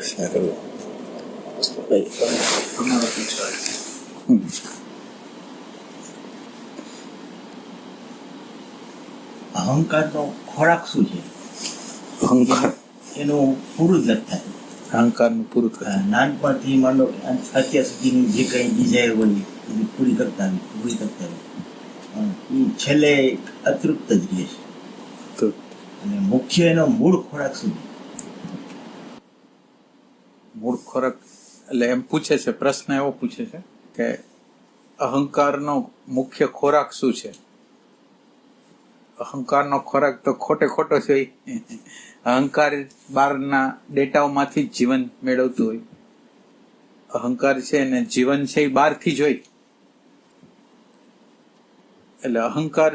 સારું. અહંકારનો ખોરાક શું છે? અહંકાર એનું પૂરું જ નથી થાય. અહંકારનું પૂરું થાય. નાનપણથી માંડો અત્યાર સુધીની જે કંઈ ડિઝાયર હોય એ પૂરી કરતા હોય એ છેલ્લે અતૃપ્ત જ રહે છે. તો અને મુખ્ય એનો મૂળ ખોરાક શું છે? મૂળ ખોરાક એટલે એમ પૂછે છે, પ્રશ્ન એવો પૂછે છે કે અહંકારનો મુખ્ય ખોરાક શું છે? અહંકારનો ખોરાક તો ખોટો છે. અહંકાર બહારના ડેટાઓમાંથી જ જીવન મેળવતું હોય. અહંકાર છે ને જીવન છે એ બહારથી જ હોય. એટલે અહંકાર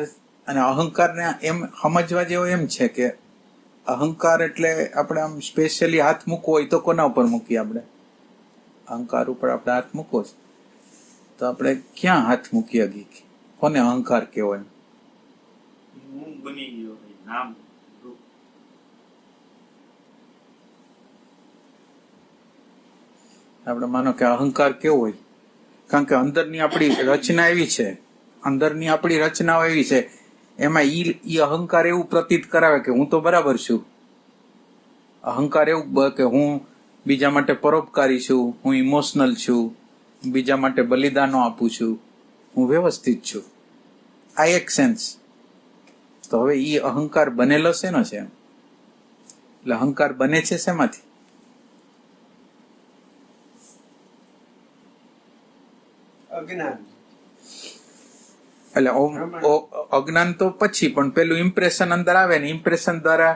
અને અહંકારને એમ સમજવા જેવો એમ છે કે અહંકાર એટલે આપણે આમ સ્પેશિયલી હાથ મૂકવો હોય તો કોના ઉપર મૂકીએ? આપણે અહંકાર ઉપર આપણે હાથ મૂકવો છે તો આપણે ક્યાં હાથ મૂકી શકીએ? કોને અહંકાર કહેવાય? હું બની ગયો નામ આપણે માનો કે અહંકાર કેવો હોય? કારણ કે અંદરની આપણી રચના એવી છે, અંદરની આપણી રચનાઓ એવી છે, એમાં ઈ અહંકાર એવું પ્રતીત કરાવે કે હું તો બરાબર છું. અહંકાર એવું કે હું બીજા માટે પરોપકારી છું, હું ઇમોશનલ છું, બીજા માટે બલિદાનો આપું છું, હું વ્યવસ્થિત છું. આ એક સેન્સ. તો હવે ઈ અહંકાર બનેલો શેનો છે? એટલે અહંકાર બને છે શેમાંથી? અજ્ઞાન. એટલે અજ્ઞાન તો પછી, પણ પેલું ઇમ્પ્રેશન અંદર આવે ને, ઇમ્પ્રેશન દ્વારા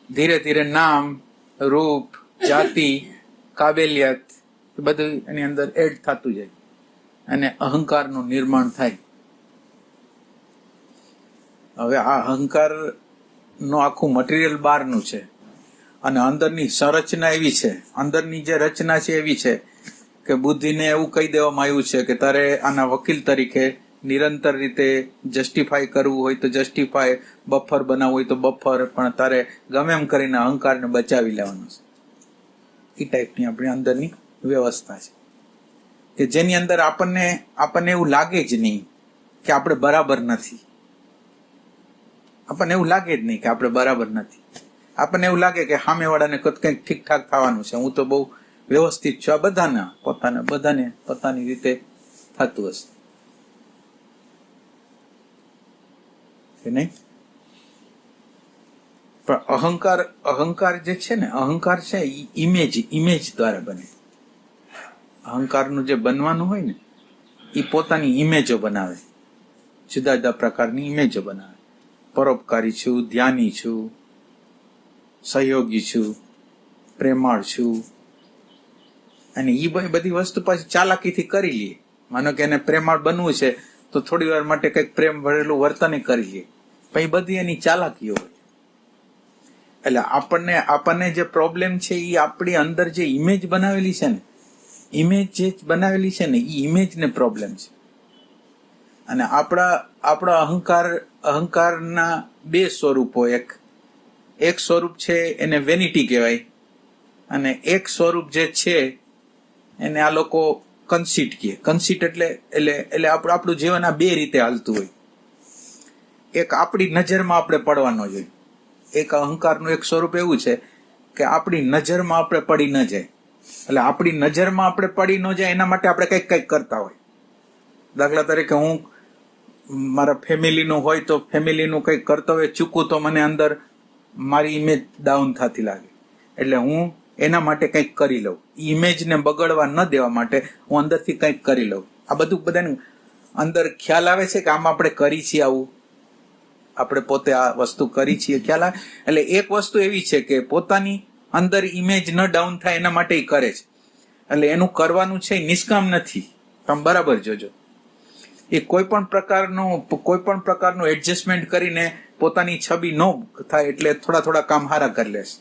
ધીરે ધીરે નામ, રૂપ, જાતિ, કાબેલિયત બધું એની અંદર એડ થતું જાય અને અહંકારનું નિર્માણ થાય. હવે આ અહંકાર નું આખું મટીરિયલ બહારનું છે અને અંદરની સંરચના એવી છે, અંદરની જે રચના છે એવી છે કે બુદ્ધિને એવું કહી દેવામાં આવ્યું છે કે તારે આના વકીલ તરીકે નિરંતર રીતે જસ્ટિફાય કરવું હોય તો જસ્ટિફાય, બફર બનાવવું હોય તો બફર, પણ તારે ગમે એમ કરીને અહંકારને બચાવી લેવાનો છે. એ ટાઈપની આપણી અંદરની વ્યવસ્થા છે કે જેની અંદર આપણને એવું લાગે જ નહીં કે આપણે બરાબર નથી. આપણને એવું લાગે જ નહીં કે આપણે બરાબર નથી. આપણને એવું લાગે કે સામેવાળાને કંઈક ઠીકઠાક થવાનું છે, હું તો બહુ વ્યવસ્થિત છું. આ બધાને પોતાની રીતે થતું હશે કે નહીં? પણ અહંકાર જે છે ને, અહંકાર છે ઇમેજ દ્વારા બને. અહંકારનું જે બનવાનું હોય ને એ પોતાની ઇમેજો બનાવે, જુદા જુદા પ્રકારની ઇમેજો બનાવે. પરોપકારી છું, ધ્યાની છું, સહયોગી છું, પ્રેમાળ છું, અને એ બધી વસ્તુ પાછી ચાલાકીથી કરી લઈએ. માનો કે એને પ્રેમાળ બનવું છે તો થોડી વાર માટે કંઈક પ્રેમ ભરેલું વર્તન કરી લઈએ, પણ એ બધી એની ચાલાકીઓ હોય. એટલે આપણને જે પ્રોબ્લેમ છે એ આપણી અંદર જે ઇમેજ બનાવેલી છે ને, એ ઇમેજને પ્રોબ્લેમ છે. અને આપણા અહંકારના બે સ્વરૂપો, એક સ્વરૂપ છે એને વેનિટી કહેવાય, અને એક સ્વરૂપ જે છે એને આ લોકો કન્સીટ કહે. કન્સીટ એટલે આપણું જીવન આ બે રીતે હાલતું હોય. એક આપણી નજરમાં આપણે પડવાનો જોઈએ. એક અહંકારનું એક સ્વરૂપ એવું છે કે આપણી નજરમાં આપણે પડી ન જાય. એટલે આપણી નજરમાં આપણે પડી ન જાય એના માટે આપણે કંઈક કરતા હોય. દાખલા તરીકે હું મારા ફેમિલીનું હોય તો ફેમિલીનું કંઈક કર્તવ્ય ચૂકું તો મને અંદર મારી ઇમેજ ડાઉન થતી લાગે. એટલે હું એના માટે કંઈક કરી લઉં. ઇમેજને બગડવા ન દેવા માટે હું અંદરથી કંઈક કરી લઉં. આ બધું બધાને અંદર ખ્યાલ આવે છે કે આમાં આપણે કરી છીએ, આવું આપણે પોતે આ વસ્તુ કરી છીએ, ખ્યાલ આવે. એટલે એક વસ્તુ એવી છે કે પોતાની અંદર ઇમેજ ન ડાઉન થાય એના માટે એ કરે છે. એટલે એનું કરવાનું છે નિષ્કામ નથી. તમે બરાબર જોજો, એ કોઈ પણ પ્રકારનું એડજસ્ટમેન્ટ કરીને પોતાની છબી ન થાય એટલે થોડા કામ હારા કરી લેશે.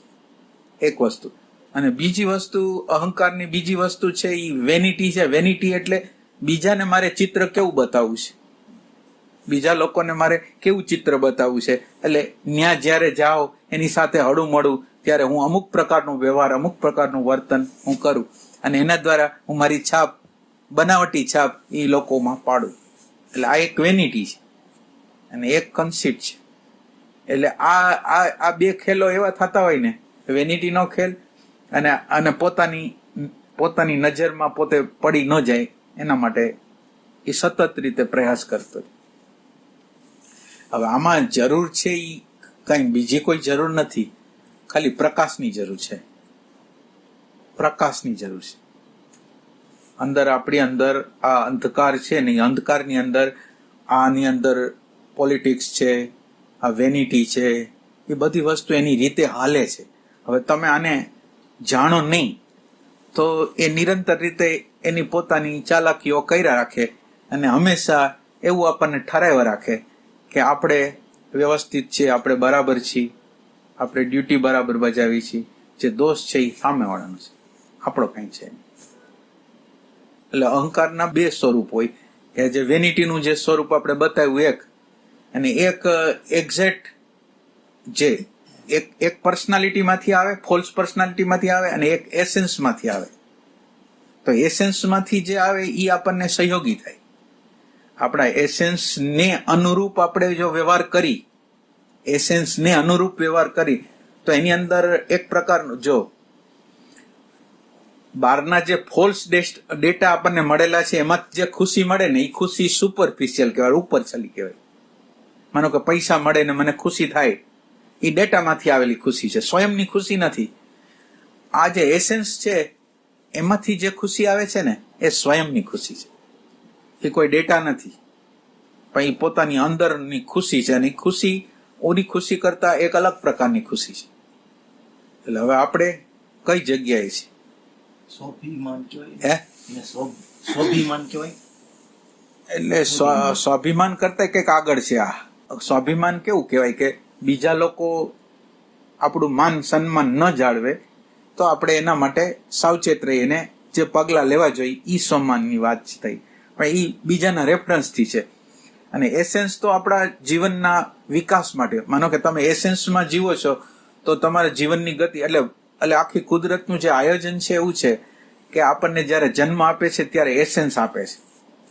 એક વસ્તુ. અને બીજી વસ્તુ, અહંકારની બીજી વસ્તુ છે એ વેનિટી છે. વેનિટી એટલે બીજાને મારે ચિત્ર કેવું બતાવવું છે, બીજા લોકોને મારે કેવું ચિત્ર બતાવવું છે. એટલે ન્યા જ્યારે જાઓ એની સાથે હળું મળું, ત્યારે હું અમુક પ્રકારનો વ્યવહાર, અમુક પ્રકારનું વર્તન હું કરું અને એના દ્વારા હું મારી છાપ, બનાવટી છાપ એ લોકોમાં પાડું. એટલે આ એક વેનિટી છે અને એક કન્સીટ છે. એટલે આ બે ખેલો એવા થતા હોય ને, વેનિટીનો ખેલ અને પોતાની નજરમાં પોતે પડી ન જાય એના માટે એ સતત રીતે પ્રયાસ કરતો. હવે આમાં જરૂર છે એ કઈ બીજી કોઈ જરૂર નથી, ખાલી પ્રકાશની જરૂર છે. પ્રકાશની જરૂર છે. આપણી અંદર આ અંધકાર છે ને, એ અંધકારની અંદર આની અંદર પોલિટિક્સ છે, આ વેનિટી છે, એ બધી વસ્તુ એની રીતે હાલે છે. હવે તમે આને જાણો નહીં તો એ નિરંતર રીતે એની પોતાની ચાલાકીઓ કર્યા રાખે અને હંમેશા એવું આપણને ઠરાવ્યા રાખે કે આપણે વ્યવસ્થિત છે, આપણે બરાબર છીએ, આપણે ડ્યુટી બરાબર બજાવી છીએ. જે દોષ છે એ સામેવાળાનો છે, આપણો કંઈ છે નહીં. એટલે અહંકારના બે સ્વરૂપ હોય કે જે વેનિટીનું જે સ્વરૂપ આપણે બતાવ્યું એક, અને એક એક્ઝેક્ટ જે એક પર્સનાલિટીમાંથી આવે, ફોલ્સ પર્સનાલિટીમાંથી આવે, અને એક એસેન્સમાંથી આવે. તો એસેન્સમાંથી જે આવે એ આપણને સહયોગી થાય. આપણા એસેન્સને અનુરૂપ આપણે જો વ્યવહાર કરી, એસેન્સને અનુરૂપ વ્યવહાર કરી તો એની અંદર એક પ્રકારનું, જો બહારના જે ફોલ્સ ડેટા આપણને મળેલા છે એમાં જે ખુશી મળે ને એ ખુશી સુપરફિશિયલ કહેવાય, ઉપર ચલી કહેવાય. માનો કે પૈસા મળે ને મને ખુશી થાય, એ ડેટામાંથી આવેલી ખુશી છે, સ્વયંની ખુશી નથી. આ જે એસેન્સ છે એમાંથી જે ખુશી આવે છે ને એ સ્વયંની ખુશી છે, એ કોઈ ડેટા નથી, પણ એ પોતાની અંદરની ખુશી છે. અને ખુશી ઓની ખુશી કરતા એક અલગ પ્રકારની ખુશી છે. એટલે હવે આપણે કઈ જગ્યાએ છીએ? સ્વાભિમાન કહેવાય. સ્વાભિમાન કહેવાય. એટલે સ્વાભિમાન કરતા કંઈક આગળ છે. આ સ્વાભિમાન કેવું કહેવાય કે બીજા લોકો આપણું માન સન્માન ન જાળવે તો આપણે એના માટે સાવચેત રહીને જે પગલાં લેવા જોઈએ એ સ્વમાનની વાત થઈ, પણ એ બીજાના રેફરન્સથી છે. અને એસેન્સ તો આપણા જીવનના વિકાસ માટે. માનો કે તમે એસેન્સમાં જીવો છો તો તમારા જીવનની ગતિ, એટલે આખી કુદરતનું જે આયોજન છે એવું છે કે આપણને જ્યારે જન્મ આપે છે ત્યારે એસેન્સ આપે છે,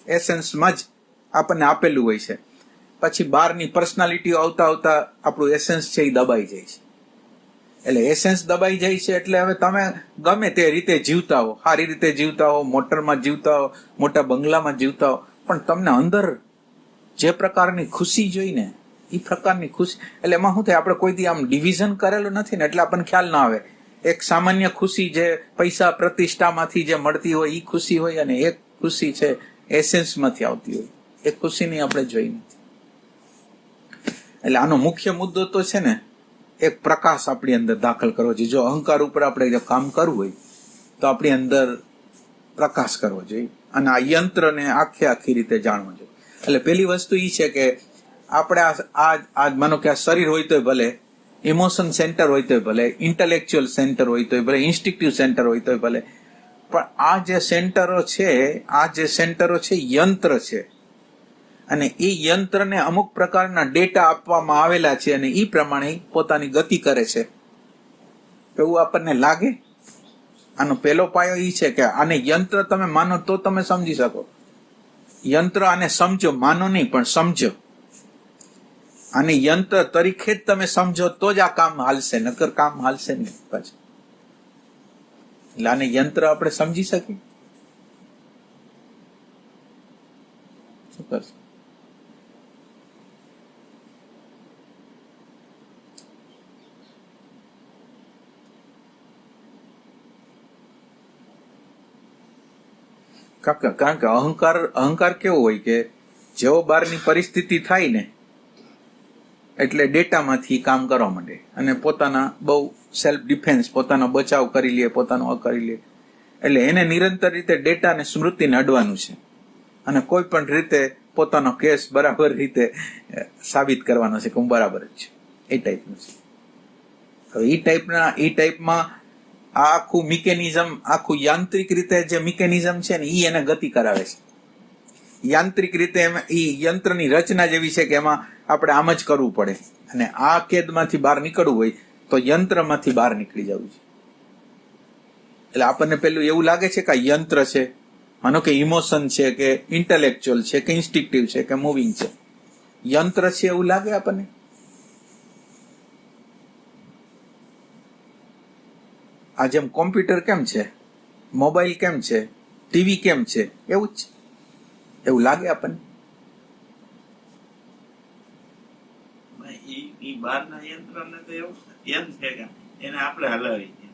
એસેન્સમાં જ આપણને આપેલું હોય છે. પછી બહારની પર્સનાલિટીઓ આવતા આવતા આપણું એસેન્સ છે એ દબાઈ જાય છે. એટલે એસેન્સ દબાઈ જાય છે એટલે હવે તમે ગમે તે રીતે જીવતા હો, સારી રીતે જીવતા હો, મોટરમાં જીવતા હો, મોટા બંગલામાં જીવતા હો, પણ તમને અંદર જે પ્રકારની ખુશી જોઈને એ પ્રકારની ખુશી, એટલે એમાં શું થાય, આપણે કોઈથી આમ ડિવિઝન કરેલું નથી ને એટલે આપણને ખ્યાલ ના આવે. એક સામાન્ય ખુશી જે પૈસા પ્રતિષ્ઠામાંથી જે મળતી હોય એ ખુશી હોય, અને એક ખુશી છે એસેન્સમાંથી આવતી હોય, એ ખુશીની આપણે જોઈ નથી. એટલે આનો મુખ્ય મુદ્દો તો છે ને એક પ્રકાશ આપણી અંદર દાખલ કરવો જોઈએ. જો અહંકાર ઉપર આપણે જો કામ કરવું હોય તો આપણી અંદર પ્રકાશ કરવો જોઈએ અને આ યંત્રને આખી રીતે જાણવો જોઈએ. એટલે પેલી વસ્તુ એ છે કે આપણે આ માનો કે આ શરીર હોય તોય ભલે, ઇમોશન સેન્ટર હોય તોય ભલે, ઇન્ટેલેક્ચ્યુઅલ સેન્ટર હોય તોય ભલે, ઇન્સ્ટિંક્ટિવ સેન્ટર હોય તોય ભલે, પણ આ જે સેન્ટરો છે યંત્ર છે. અને એ યંત્રને અમુક પ્રકારના ડેટા આપવામાં આવેલા છે અને એ પ્રમાણે પોતાની ગતિ કરે છે એવું આપણને લાગે. આનો પહેલો પાયો એ છે કે આને યંત્ર તમે માનો તો તમે સમજી શકો. યંત્ર આને સમજો, માનો નહીં પણ સમજો. આને યંત્ર તરીકે જ તમે સમજો તો જ આ કામ હાલશે, નકર કામ હાલશે નહીં પાછું. એટલે આને યંત્ર આપણે સમજી શકીએ, શું કરશું? કારણ કે અહંકાર કેવો હોય કે જેવો બહારની પરિસ્થિતિ થાય ને એટલે ડેટામાંથી કામ કરવા માંડે અને પોતાના બહુ સેલ્ફ ડિફેન્સ, પોતાનો બચાવ કરી લે, પોતાનો કરી લે. એટલે એને નિરંતર રીતે ડેટા અને સ્મૃતિને અડવાનું છે અને કોઈ પણ રીતે પોતાનો કેસ બરાબર રીતે સાબિત કરવાનો છે કે હું બરાબર જ છું, એ ટાઈપનું છે. હવે એ ટાઈપમાં આ આખું મિકેનિઝમ, આખું યાંત્રિક રીતે જે મિકેનિઝમ છે ને એ એને ગતિ કરાવે છે. યાંત્રિક રીતે એ યંત્રની રચના જેવી છે કે એમાં આપણે આમ જ કરવું પડે અને આ કેદમાંથી બહાર નીકળવું હોય તો યંત્રમાંથી બહાર નીકળી જવું છે. એટલે આપણને પેલું એવું લાગે છે કે આ યંત્ર છે, માનો કે ઇમોશન છે કે ઇન્ટેલેક્ચ્યુઅલ છે કે ઇન્સ્ટિક્ટિવ છે કે મૂવિંગ છે, યંત્ર છે એવું લાગે આપણને? આ જેમ કોમ્પ્યુટર કેમ છે, મોબાઈલ કેમ છે, ટીવી કેમ છે, એવું જ એવું લાગે આપણને? ઈ બહારના યંત્રને તો એવું એમ છે કે એને આપણે હલાવી છે.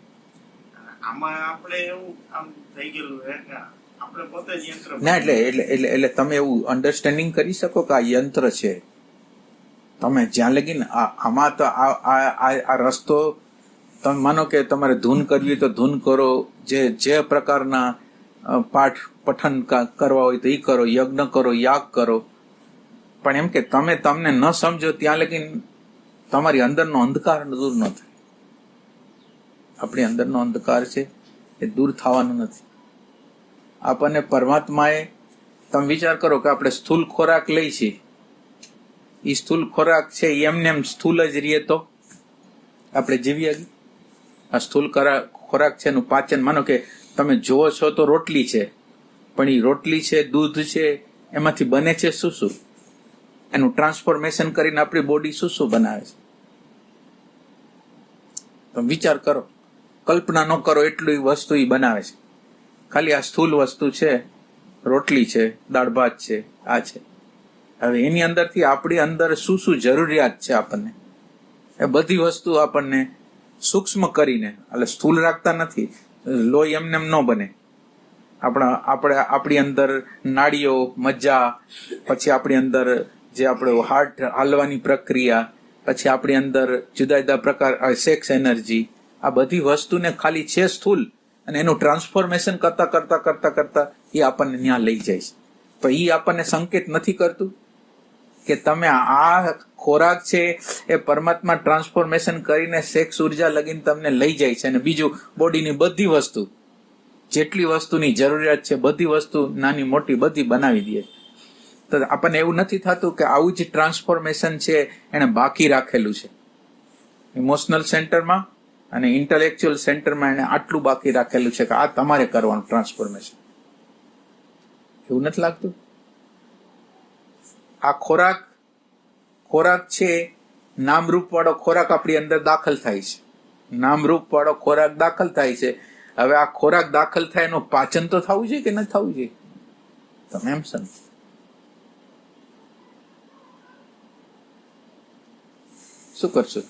આમાં આપણે એવું આમ થઈ ગયેલું છે કે આપણે પોતે જ યંત્ર ના એટલે તમે એવું અન્ડરસ્ટેન્ડિંગ કરી શકો કે આ યંત્ર છે. તમે જ્યાં લગીને આમાં તો આ રસ્તો, તમે માનો કે તમારે ધૂન કરવી તો ધૂન કરો, જે પ્રકારના પાઠ પઠન કરવા હોય તો એ કરો, યજ્ઞ કરો, યાગ કરો, પણ એમ કે તમને ન સમજો ત્યાં લગીને તમારી અંદરનો અંધકાર દૂર ન થાય. આપણી અંદરનો અંધકાર છે એ દૂર થવાનો નથી. આપણને પરમાત્માએ, તમે વિચાર કરો કે આપણે સ્થૂલ ખોરાક લઈ છીએ, એ સ્થૂલ ખોરાક છે એમને એમ સ્થૂલ જ રહીએ તો આપણે જીવીએ? આ સ્થૂલ ખોરાક છે એનું પાચન, માનો કે તમે જોવો છો તો રોટલી છે, પણ એ રોટલી છે, દૂધ છે, એમાંથી બને છે શું શું? એનું ટ્રાન્સફોર્મેશન કરીને આપણી બોડી શું શું બનાવે છે? તમે વિચાર કરો, કલ્પના ન કરો એટલું વસ્તુ એ બનાવે છે. ખાલી આ સ્થૂલ વસ્તુ છે, રોટલી છે, દાળ ભાત છે, આ છે. હવે એની અંદરથી આપણી અંદર શું શું જરૂરિયાત છે આપણને, એ બધી વસ્તુ આપણને સૂક્ષ્મ કરીને, એટલે સ્થૂલ રાખતા નથી. લોહી એમને એમ ન બને. આપણી અંદર નાડીઓ, મજ્જા, પછી આપણી અંદર જે આપણે હાર્ટ હાલવાની પ્રક્રિયા, પછી આપણી અંદર જુદા જુદા પ્રકાર સેક્સ એનર્જી, આ બધી વસ્તુને ખાલી છે સ્થૂલ, અને એનું ટ્રાન્સફોર્મેશન કરતા કરતા કરતા કરતા એ આપણને ત્યાં લઈ જાય છે. તો એ આપણને સંકેત નથી કરતું કે તમે આ ખોરાક છે એ પરમાત્મા ટ્રાન્સફોર્મેશન કરીને સેક્સ ઉર્જા લગીને તમને લઈ જાય છે, અને બીજું બોડીની બધી વસ્તુ, જેટલી વસ્તુની જરૂરિયાત છે બધી વસ્તુ નાની મોટી બધી બનાવી દે. તો આપણને એવું નથી થતું કે આવું જ ટ્રાન્સફોર્મેશન છે એને બાકી રાખેલું છે ઇમોશનલ સેન્ટરમાં અને ઇન્ટેલેક્ચ્યુઅલ સેન્ટરમાં? એને આટલું બાકી રાખેલું છે કે આ તમારે કરવાનું ટ્રાન્સફોર્મેશન. એવું નથી લાગતું? આ ખોરાક છે, નામરૂપ વાળો ખોરાક આપણી અંદર દાખલ થાય છે. નામરૂપ વાળો ખોરાક દાખલ થાય છે. હવે આ ખોરાક દાખલ થાય એનું પાચન તો થવું જોઈએ કે નથી થવું જોઈએ? તમે એમ સમજો. શું કરશો?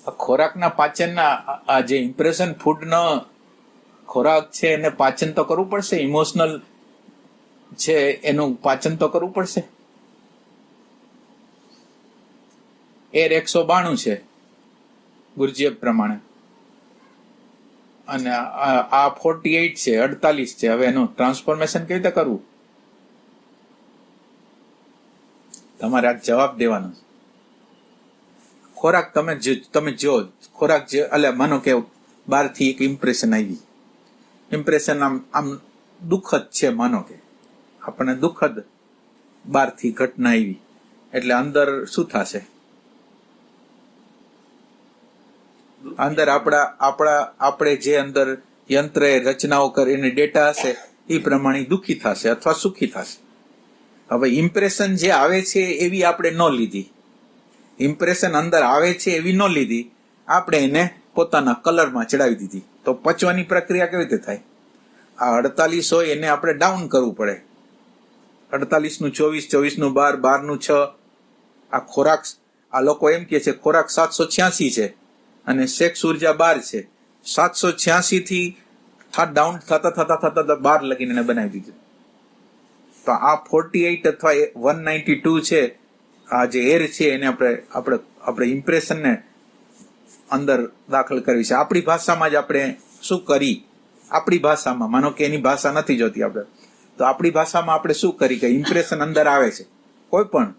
આ ખોરાકના પાચનના, આ જે ઇમ્પ્રેશન ફૂડનો ખોરાક છે એને પાચન તો કરવું પડશે. ઇમોશનલ છે એનું પાચન તો કરવું પડશે. એર 192 છે ગુરજીએફ પ્રમાણે, અને આ 48 છે, 48 છે. હવે એનું ટ્રાન્સફોર્મેશન કેવી રીતે કરવું? તમારે આ જવાબ દેવાનો છે. ખોરાક તમે જો ખોરાક જે, એટલે માનો કે બહારથી એક ઇમ્પ્રેશન આવી, ઇમ્પ્રેશન આમ દુઃખદ છે, માનો કે આપણને દુઃખદ બહારથી ઘટના આવી, એટલે અંદર શું થશે? અંદર આપણે જે અંદર યંત્ર રચનાઓ કરીને ડેટા હશે એ પ્રમાણે દુઃખી થશે અથવા સુખી થશે. હવે ઇમ્પ્રેશન જે આવે છે એવી આપણે ન લીધી, ઇમ્પ્રેશન અંદર આવે છે એવી ન લીધી, આપણે એને પોતાના કલરમાં ચડાવી દીધી. તો પચવાની પ્રક્રિયા કેવી રીતે થાય? આ 48 હોય એને આપણે ડાઉન કરવું પડે. 48 નું 24, 24 નું 12, 12 નું 6. આ ખોરાક, આ લોકો એમ કે છે ખોરાક 786 છે અને સેક્સ ઉર્જા 12 છે. 786 થી ડાઉન થતા 12 લગીને એને બનાવી દીધું. તો આ 48 અથવા 192 છે, આ જે એર છે એને આપણે ઇમ્પ્રેશનને અંદર દાખલ કરવી છે. આપણી ભાષામાં જ આપણે શું કરી, આપણી ભાષામાં, માનો કે એની ભાષા નથી જોતી આપણે, તો આપણી ભાષામાં આપણે શું કરી કે ઇમ્પ્રેશન અંદર આવે છે, કોઈ પણ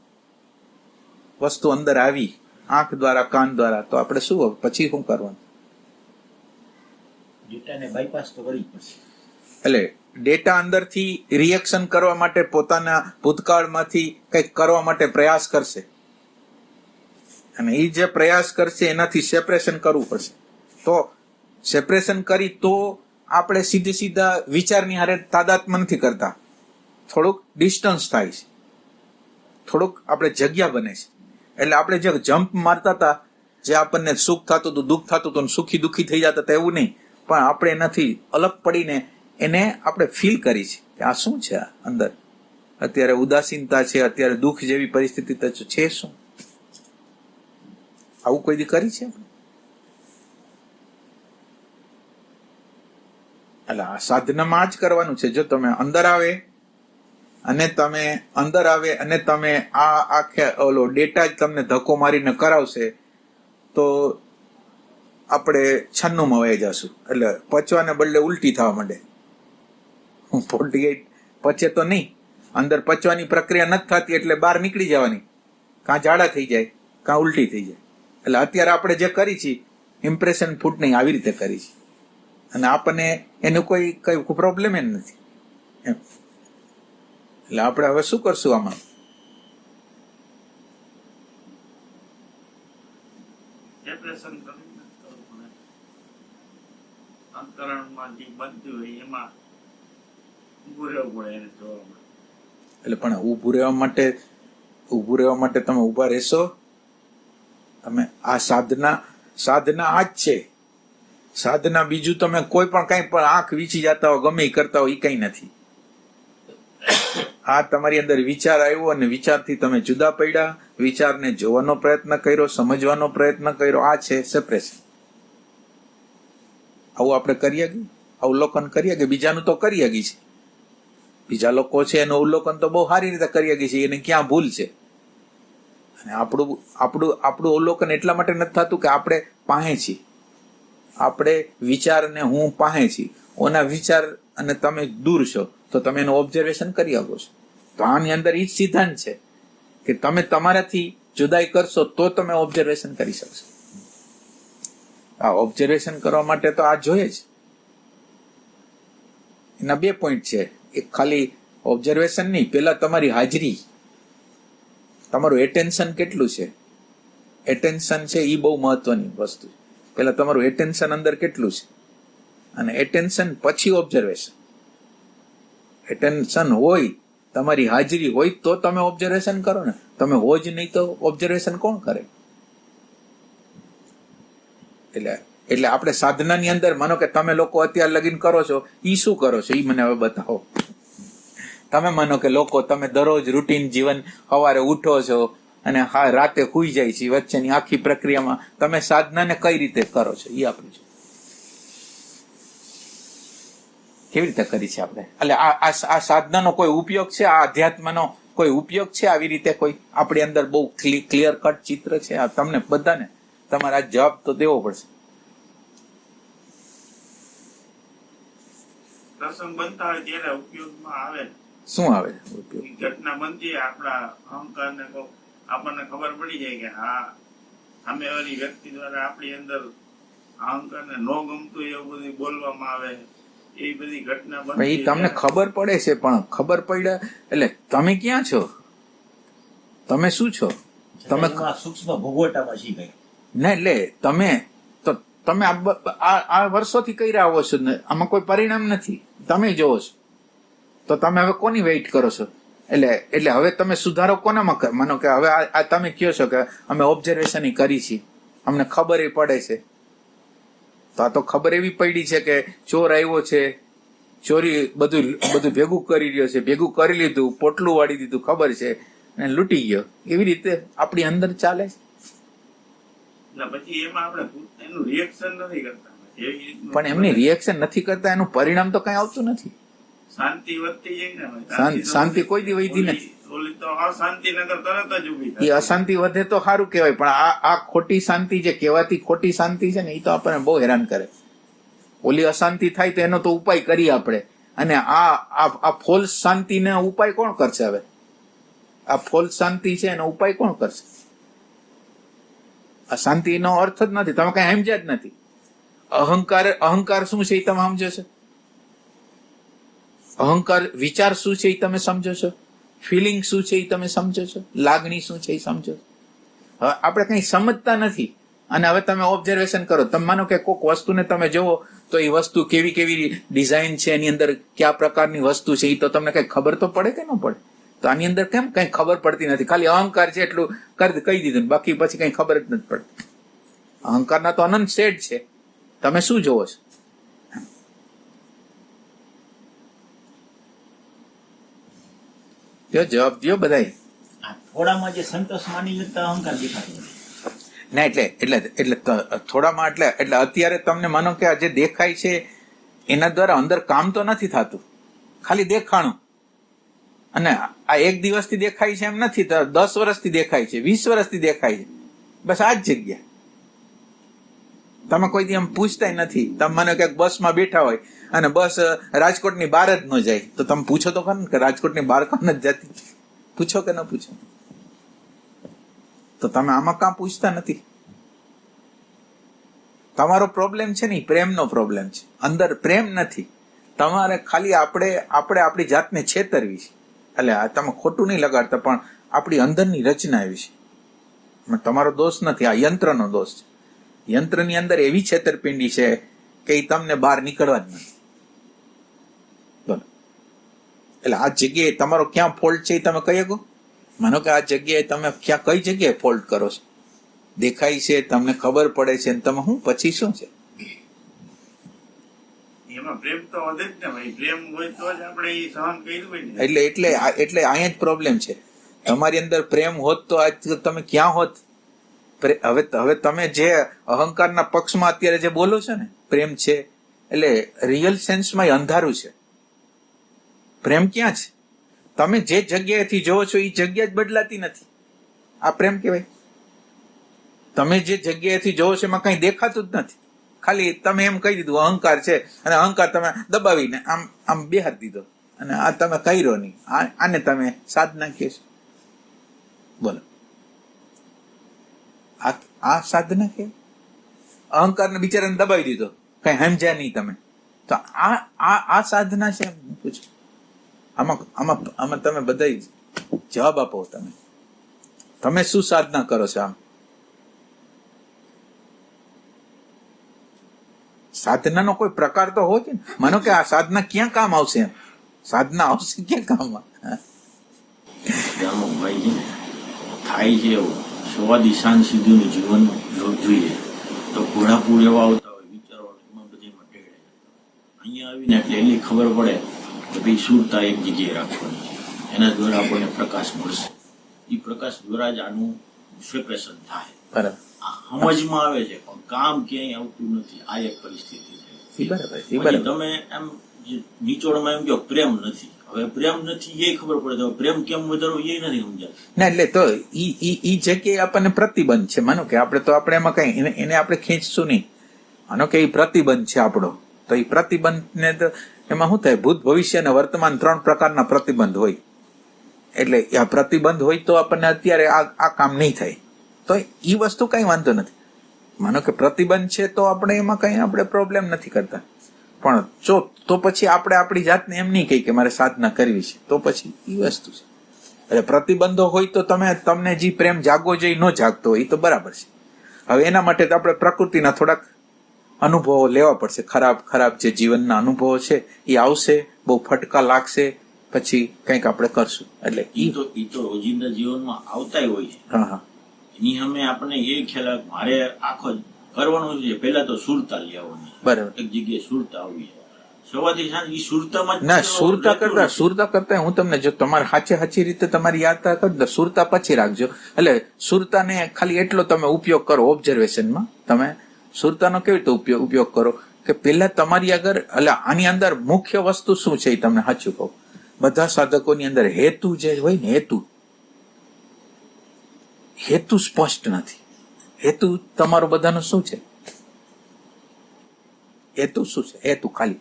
વસ્તુ અંદર આવી આંખ દ્વારા, કાન દ્વારા, તો આપણે શું પછી શું કરવાનું? ડેટાને બાયપાસ તો કરવી પડશે. એટલે ડેટા અંદરથી રિએક્શન કરવા માટે પોતાના ભૂતકાળમાંથી કંઈક કરવા માટે પ્રયાસ કરશે. અને એ જે પ્રયાસ કરશે એનાથી સેપરેશન કરવું પડશે. તો સેપરેશન કરી તો આપણે સીધા વિચારની હારે તાદાત્મ્ય નથી કરતા, થોડુંક ડિસ્ટન્સ થાય છે, થોડુંક આપણે જગ્યા બને છે. એટલે આપણે જે જમ્પ મારતા હતા, જે આપણને સુખ થતું હતું, દુઃખ થતું હતું, સુખી દુઃખી થઈ જતા હતા, એવું નહીં, પણ આપણે એનાથી અલગ પડીને એને આપણે ફીલ કરી છે કે આ શું છે, આ અંદર અત્યારે ઉદાસીનતા છે, અત્યારે દુઃખ જેવી પરિસ્થિતિ છે, શું આવું કોઈ દી કરી છે? એટલે આ સાધનામાં જ કરવાનું છે. જો તમે અંદર આવે અને તમે આ આખે ઓલો ડેટા જ તમને ધક્કો મારીને કરાવશે તો આપણે 96 વહી જશું. એટલે પચવાને બદલે ઉલટી થવા માંડે. 48 પચે તો નહીં, અંદર પચવાની પ્રક્રિયા નથી થતી એટલે બહાર નીકળી જવાની, કાં ઝાડા થઈ જાય કાં ઉલટી થઈ જાય. એટલે અત્યારે આપણે જે કરી છે ઇમ્પ્રેશન ફૂડ નહીં, આવી રીતે કરી છે, અને આપણને એનું કઈ પ્રોબ્લેમ જ નથી એમ. એટલે આપણે હવે શું કરશું આમાં? સેપરેશન કરીને કરવું પડે. અંતરણમાં જે બનતું હોય એમાં ઊભું રહેવું પડે, એને જોવા માટે. એટલે પણ ઊભું રહેવા માટે તમે ઊભા રહેશો? તમે આ સાધના આ જ છે. સાધના બીજું તમે કોઈ પણ કઈ પણ આંખ વીંચી જતા હો, ગમે એ કરતા હો, એ કઈ નથી. આ તમારી અંદર વિચાર આવ્યો અને વિચારથી તમે જુદા પડ્યા, વિચારને જોવાનો પ્રયત્ન કર્યો, સમજવાનો પ્રયત્ન કર્યો, આ છે સેપરેશન. આવું આપણે કરી શકીએ? અવલોકન કરીએ કે બીજાનું તો કરી શકીએ છે, બીજા લોકો છે એનું અવલોકન તો બહુ સારી રીતે કરી શકીએ છીએ, એને ક્યાં ભૂલ છે. અને આપણું અવલોકન એટલા માટે નથી થતું કે આપણે પાસે છીએ, આપણે વિચારને હું પાસે છીએ, ઓના વિચાર અને તમે દૂર છો, તો તમે એનું ઓબ્ઝર્વેશન કરી શકો છો. તો આની અંદર એ જ સિદ્ધાંત છે કે તમે તમારાથી જુદાઈ કરશો તો તમે ઓબ્ઝર્વેશન કરી શકશો. આ ઓબ્ઝર્વેશન કરવા માટે તો આ જોઈએ જ. એના 2 પોઈન્ટ છે. એક ખાલી ઓબ્ઝર્વેશન નહીં, પેલા તમારી હાજરી, તમારું એટેન્શન કેટલું છે. એટેન્શન છે એ બહુ મહત્વની વસ્તુ છે. પેલા તમારું એટેન્શન અંદર કેટલું છે, અને એટેન્શન પછી ઓબ્ઝર્વેશન. એટેન્શન હોય, તમારી હાજરી હોય તો તમે ઓબ્ઝર્વેશન કરો ને. તમે હો જ નહીં તો ઓબ્ઝર્વેશન કોણ કરે? એટલે આપણે સાધનાની અંદર માનો કે તમે લોકો અત્યારે લગીન કરો છો, ઈ શું કરો છો ઈ મને હવે બતાવો. તમે માનો કે લોકો તમે દરરોજ રૂટીન જીવન, સવારે ઉઠો છો અને રાતે સૂઈ જાય છે, વચ્ચેની આખી પ્રક્રિયામાં તમે સાધનાને કઈ રીતે કરો છો એ આપણે જો કેવી રીતે કરી છે આપણે. એટલે આ સાધનાનો કોઈ ઉપયોગ છે? આ અધ્યાત્મનો કોઈ ઉપયોગ છે? આવી રીતે કોઈ આપણી અંદર બહુ ક્લિયર કટ ચિત્ર છે? આ તમને બધાને તમારે આ જવાબ તો દેવો પડશે. પ્રસંગ બનતા હોય ત્યારે ઉપયોગમાં આવે. શું આવે ઉપયોગ? ઘટના બનતી આપણા અહંકારને આપણને ખબર પડી જાય કે હા, સામેવાળી વ્યક્તિ દ્વારા આપણી અંદર અહંકારને ન ગમતું એવું બધું બોલવામાં આવે, એ બધી ઘટના બનતી. એ તમને ખબર પડે છે, પણ ખબર પડે એટલે તમે ક્યાં છો, તમે શું છો, તમે સૂક્ષ્મ ભોગવટામાં શીખાય ને. એટલે તમે આ વર્ષોથી કહી રહ્યા હો છો ને, આમાં કોઈ પરિણામ નથી, તમે જોવો છો, તો તમે હવે કોની વેઇટ કરો છો? એટલે હવે તમે સુધારો કોનામાં? માનો કે હવે આ તમે કહો છો કે અમે ઓબ્ઝર્વેશન કરી છે, અમને ખબર પડે છે. તો આ તો ખબર એવી પડી છે કે ચોર આવ્યો છે, ચોરી બધું ભેગું કરી રહ્યો છે, ભેગું કરી લીધું, પોટલું વાળી દીધું, ખબર છે, અને લૂંટી ગયો. એવી રીતે આપણી અંદર ચાલે છે. પછી એમાં આપણે એનું રિએક્શન નથી કરતા, પણ એમની રિએક્શન નથી કરતા, એનું પરિણામ તો કઈ આવતું નથી. શાંતિ વધતી જાય ને. શાંતિ કોઈ દી વધી નથી. ઓલી તો અશાંતિ નગર તરત જ ઉભી થાય. એ અશાંતિ વધે તો સારું કહેવાય, પણ આ ખોટી શાંતિ જે કહેવાતી ખોટી શાંતિ છે ને, એ તો આપણને બહુ હેરાન કરે. ઓલી અશાંતિ થાય તો એનો તો ઉપાય કરીએ આપણે, અને આ ફોલ્સ શાંતિનો ઉપાય કોણ કરશે? હવે આ ફોલ્સ શાંતિ છે એનો ઉપાય કોણ કરશે? આ શાંતિનો અર્થ જ નથી, તમે કઈ સમજ્યા જ નથી. અહંકાર શું છે એ તમે સમજો છો? અહંકાર વિચાર શું છે એ તમે સમજો છો? ફિલિંગ શું છે એ તમે સમજો છો? લાગણી શું છે એ સમજો છો? હવે આપણે કંઈ સમજતા નથી અને હવે તમે ઓબ્ઝર્વેશન કરો. તમે માનો કે કોઈક વસ્તુને તમે જોવો તો એ વસ્તુ કેવી કેવી ડિઝાઇન છે, એની અંદર કયા પ્રકારની વસ્તુ છે, એ તો તમને કઈ ખબર તો પડે કે ન પડે? તો આની અંદર કેમ કઈ ખબર પડતી નથી? ખાલી અહંકાર છે એટલું કહી દીધું, બાકી પછી કઈ ખબર જ નથી પડતી. અહંકારના તો અનંત સેટ છે. તમે શું જોવો છો? જવાબ દો બધાય. થોડામાં જે સંતોષ માની લેતા અહંકાર દેખાતો નથી. ના એટલે થોડામાં એટલે અત્યારે તમને માનો કે આ જે દેખાય છે એના દ્વારા અંદર કામ તો નથી થતું, ખાલી દેખાણું. અને આ એક દિવસથી દેખાય છે એમ નથી, 10 વર્ષથી દેખાય છે, 20 વર્ષથી દેખાય છે, બસ આ જ જગ્યા. તમે કોઈ દી એમ પૂછતા નથી. તમે માનો કે બસમાં બેઠા હોય અને બસ રાજકોટની બહાર જ ન જાય તો તમે પૂછો તો ખરું કે રાજકોટની બહાર કોણ જ જતી? પૂછો કે ન પૂછો? તો તમે આમાં કાં પૂછતા નથી? તમારો પ્રોબ્લેમ છે ને પ્રેમનો પ્રોબ્લેમ છે. અંદર પ્રેમ નથી. તમારે ખાલી આપણે આપણી જાતને છેતરવી છે. એટલે આ તમે ખોટું નહીં લગાડતા, પણ આપણી અંદરની રચના એવી છે. તમારો દોષ નથી, આ યંત્રનો દોષ છે. યંત્રની અંદર એવી છેતરપિંડી છે કે એ તમને બહાર નીકળવા જ નથી. બોલો, એટલે આ જગ્યાએ તમારો ક્યાં ફોલ્ટ છે એ તમે કહી શકો? માનો કે આ જગ્યાએ તમે કઈ જગ્યાએ ફોલ્ટ કરો છો? દેખાય છે, તમને ખબર પડે છે, તમે શું પછી શું છે? એમાં પ્રેમ તો વધે જ ને ભાઈ. પ્રેમ હોય તો જ આપણે એ સહન કર્યું હોય ને. એટલે અહીંયા જ પ્રોબ્લેમ છે. તમારી અંદર પ્રેમ હોત તો આજ તમે ક્યાં હોત? હવે તમે જે અહંકારના પક્ષમાં અત્યારે જે બોલો છો ને પ્રેમ છે, એટલે રિયલ સેન્સમાં અંધારું છે. પ્રેમ ક્યાં છે? તમે જે જગ્યાએથી જોવો છો એ જગ્યા જ બદલાતી નથી. આ પ્રેમ કહેવાય? તમે જે જગ્યાએથી જોવો છો એમાં કઈ દેખાતું જ નથી. ખાલી તમે એમ કહી દીધું અહંકાર છે, અને અહંકાર તમે દબાવીને આમ બેહારી દીધો, અને આ તમે કર્યો નહીં. આને તમે સાધના કહે છો? બોલો, આ સાધના કે? અહંકારને બિચારાને દબાવી દીધો, કઈ સમજ્યા નહીં તમે, તો આ સાધના છે? પૂછો. આમાં તમે બધા જવાબ આપો. તમે શું સાધના કરો છો? આમ સાધનાનો કોઈ પ્રકાર તો હોય છે ને. માનો કે આ સાધના ક્યાં કામ આવશે? સાધના આવશે ક્યાં કામમાં? થાય છે એવું સવાદી સાંજ સુધીનું જીવન જોઈએ તો ઘોડાપુર એવા આવતા હોય વિચારો બધીમાં ટેળે. અહીંયા આવીને એટલે એટલી ખબર પડે કે ભાઈ સુરતા એક જગ્યાએ રાખવાની છે, એના દ્વારા આપણને પ્રકાશ મળશે. એ પ્રકાશ દ્વારા જ આનું સેપરેશન થાય. બરાબર. સમજમાં આવે છે પણ કામ ક્યાંય આવતું નથી. આ એક પરિસ્થિતિ છે. બરાબર. તમે એમ નીચોડમાં એમ કહો પ્રેમ નથી. હવે પ્રેમ નથી એ ખબર પડે, તો પ્રેમ કેમ વધારવો એ નથી સમજાય. ના, એટલે તો ઈ જગ્યાએ આપણને પ્રતિબંધ છે. માનો કે આપણે એમાં કઈ એને આપણે ખેંચશું નહીં. માનો કે એ પ્રતિબંધ છે આપણો, તો એ પ્રતિબંધને તો એમાં શું થાય? ભૂત, ભવિષ્ય અને વર્તમાન 3 પ્રકારના પ્રતિબંધ હોય. એટલે આ પ્રતિબંધ હોય તો આપણને અત્યારે આ કામ નહીં થાય, તો એ વસ્તુ કઈ વાંધો નથી. માનો કે પ્રતિબંધ છે તો આપણે એમાં કઈ આપણે પ્રોબ્લેમ નથી કરતા. પણ તો પછી આપણે આપણી જાતને એમ નહીં કહી કે મારે સાધના કરવી છે, તો પછી એ વસ્તુ છે. એટલે પ્રતિબંધો હોય તો તમને જે પ્રેમ જાગવો જોઈએ ન જાગતો હોય તો બરાબર છે. હવે એના માટે તો આપણે પ્રકૃતિના થોડાક અનુભવો લેવા પડશે. ખરાબ જે જીવનના અનુભવો છે એ આવશે, બહુ ફટકા લાગશે, પછી કંઈક આપણે કરશું. એટલે ઈ તો રોજિંદા જીવનમાં આવતા હોય છે. હા. એની સામે આપણને એ ખ્યાલ મારે આખો કરવાનું છે. પેલા તો સુરતા લઈ આવવાની. બરાબર. એક જગ્યાએ સુરતા આવી સવારથી સાંજ ઈ સુરતામાં ના, સુરતા કરતા હું તમને જો તમારે સાચી રીતે તમારી યાત્રા કરી દો, સુરતા પછી રાખજો. એટલે સુરતાને ખાલી એટલો તમે ઉપયોગ કરો ઓબ્ઝર્વેશનમાં. તમે સુરતાનો કેવી રીતે ઉપયોગ કરો કે પેલા તમારી આગળ, એટલે આની અંદર મુખ્ય વસ્તુ શું છે એ તમને સાચું કહું. બધા સાધકોની અંદર હેતુ જે હોય ને, હેતુ સ્પષ્ટ નથી. હેતુ તમારો બધાનો શું છે? હેતુ શું છે? હેતુ ખાલી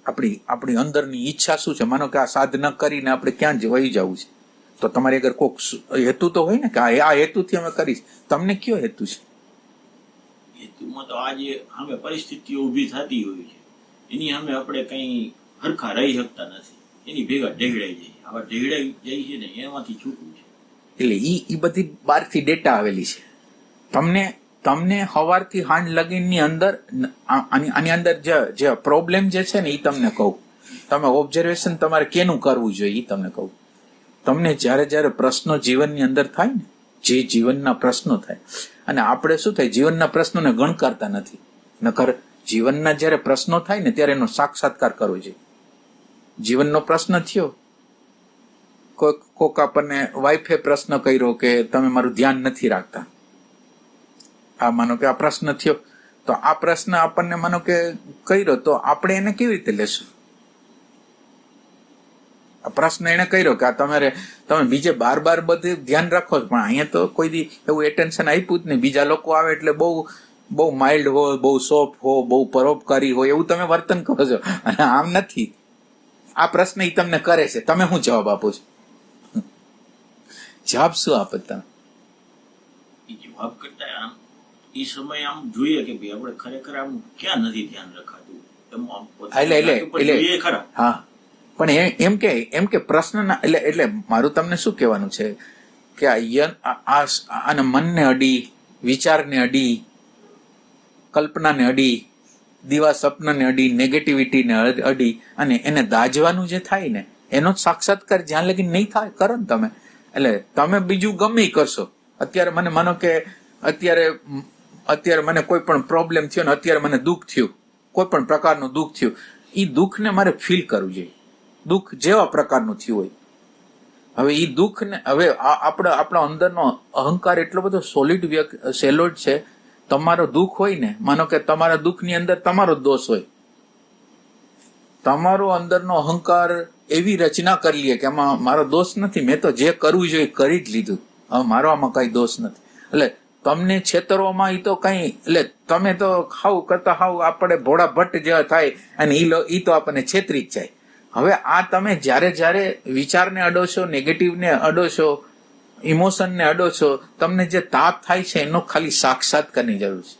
આપણી અંદરની ઈચ્છા શું છે? માનો કે આ સાધના કરીને આપણે ક્યાં વહી જવું છે, તો તમારી આગળ કોક હેતુ તો હોય ને કે આ હેતુથી અમે કરીશ. તમને કયો હેતુ છે? હેતુમાં તો આજે સામે પરિસ્થિતિઓ ઉભી થતી હોય છે, એની સામે આપણે કઈ હરખા રહી શકતા નથી. એની ભેગા ઢેગડાઈ જઈએ. આવા ઢેગડાઈ જાય છે ને એમાંથી છૂટવું છે. એટલે ઈ બધી બહારથી ડેટા આવેલી છે. તમને સવારથી સાંજ લગીનની અંદર આની અંદર જે પ્રોબ્લેમ જે છે ને એ તમને કહું. તમે ઓબ્ઝર્વેશન તમારે કેનું કરવું જોઈએ એ તમને કહું. તમને જ્યારે પ્રશ્નો જીવનની અંદર થાય ને, જે જીવનના પ્રશ્નો થાય, અને આપણે શું થાય, જીવનના પ્રશ્નોને ગણકારતા નથી. નકર જીવનના જ્યારે પ્રશ્નો થાય ને ત્યારે એનો સાક્ષાત્કાર કરવો જોઈએ. જીવનનો પ્રશ્ન થયો, કોક આપણને વાઈફે પ્રશ્ન કર્યો કે તમે મારું ધ્યાન નથી રાખતા, આ માનો કે આ પ્રશ્ન થયો, તો આ પ્રશ્ન આપણને માનો કે કર્યો, તો આપણે એને કેવી રીતે લેશું? આ પ્રશ્ન એને કર્યો કે આ તમે બીજે બાર બધું ધ્યાન રાખો છો, પણ અહીંયા તો કોઈ દી એવું એટેન્શન આપ્યું જ નહીં. બીજા લોકો આવે એટલે બહુ માઇલ્ડ હોય, બહુ સોફ્ટ હો, બહુ પરોપકારી હોય એવું તમે વર્તન કરો છો, અને આમ નથી. આ પ્રશ્ન એ તમને કરે છે, તમે શું જવાબ આપો છો? જવાબ શું આપો તમે? જવાબ કરતા આમ એ સમય આમ જોઈએ કે ભાઈ આપણે ખરેખર આમ ક્યાં નથી ધ્યાન રખાતું, એટલે ખરા. હા, પણ એમ કે પ્રશ્ન એટલે મારું તમને શું કહેવાનું છે કે આને મનને અડી, વિચારને અડી, કલ્પનાને અડી, દીવા સપનાને અડી, નેગેટિવિટીને અડી, અને એને દાજવાનું જે થાય ને એનો જ સાક્ષાત્કાર જ્યાં લગી નહીં થાય કરો ને તમે, એટલે તમે બીજું ગમે કરશો. અત્યારે મને માનો કે અત્યારે મને કોઈ પણ પ્રોબ્લેમ થયો ને, અત્યારે મને દુઃખ થયું, કોઈ પણ પ્રકારનું દુઃખ થયું, એ દુઃખને મારે ફીલ કરવું જોઈએ. દુઃખ જેવા પ્રકારનું થયું હોય, હવે એ દુઃખને, હવે આપણો અંદરનો અહંકાર એટલો બધો સેલોડ છે. તમારો દુઃખ હોય ને, માનો કે તમારા દુઃખની અંદર તમારો દોષ હોય, તમારો અંદરનો અહંકાર એવી રચના કરી લે કે આમાં મારો દોષ નથી, મેં તો જે કરવું જોઈએ કરી જ લીધું, હવે મારો આમાં કઈ દોષ નથી. એટલે તમને છેતરવામાં એ તો કઈ, એટલે તમે તો હાવ કરતા હાવ આપણે ભોળા ભટ્ટ જેવા થાય, અને ઈ તો આપણને છેતરી જ જાય. હવે આ તમે જ્યારે વિચારને અડો છો, નેગેટિવને અડો છો, ઇમોશનને અડો છો, તમને જે તાપ થાય છે એનો ખાલી સાક્ષાત્કારની જરૂર છે,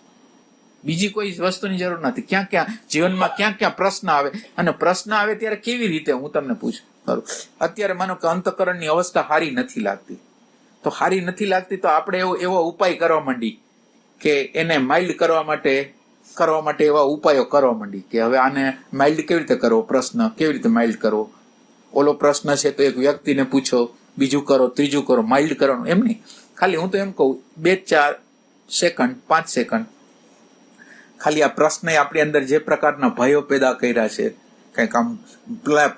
બીજી કોઈ વસ્તુની જરૂર નથી. ક્યાં જીવનમાં ક્યાં પ્રશ્ન આવે, અને પ્રશ્ન આવે ત્યારે કેવી રીતે, હું તમને પૂછું ખરું. અત્યારે માનો કે અંતઃકરણની અવસ્થા સારી નથી લાગતી, તો સારી નથી લાગતી તો આપણે એવો ઉપાય કરવા માંડી કે એને માઇલ્ડ કરવા માટે એવા ઉપાયો કરવા માંડી કે હવે આને માઇલ્ડ કેવી રીતે કરવો, પ્રશ્ન કેવી રીતે માઇલ્ડ કરવો. ઓલો પ્રશ્ન છે તો એક વ્યક્તિને પૂછો, બીજું કરો, ત્રીજું કરો, માઇલ્ડ કરવાનું એમ નહીં. ખાલી હું તો એમ કહું 2-4 સેકન્ડ 5 સેકન્ડ ખાલી આ પ્રશ્ન આપણી અંદર જે પ્રકારના ભયો પેદા કર્યા છે, કંઈક આમ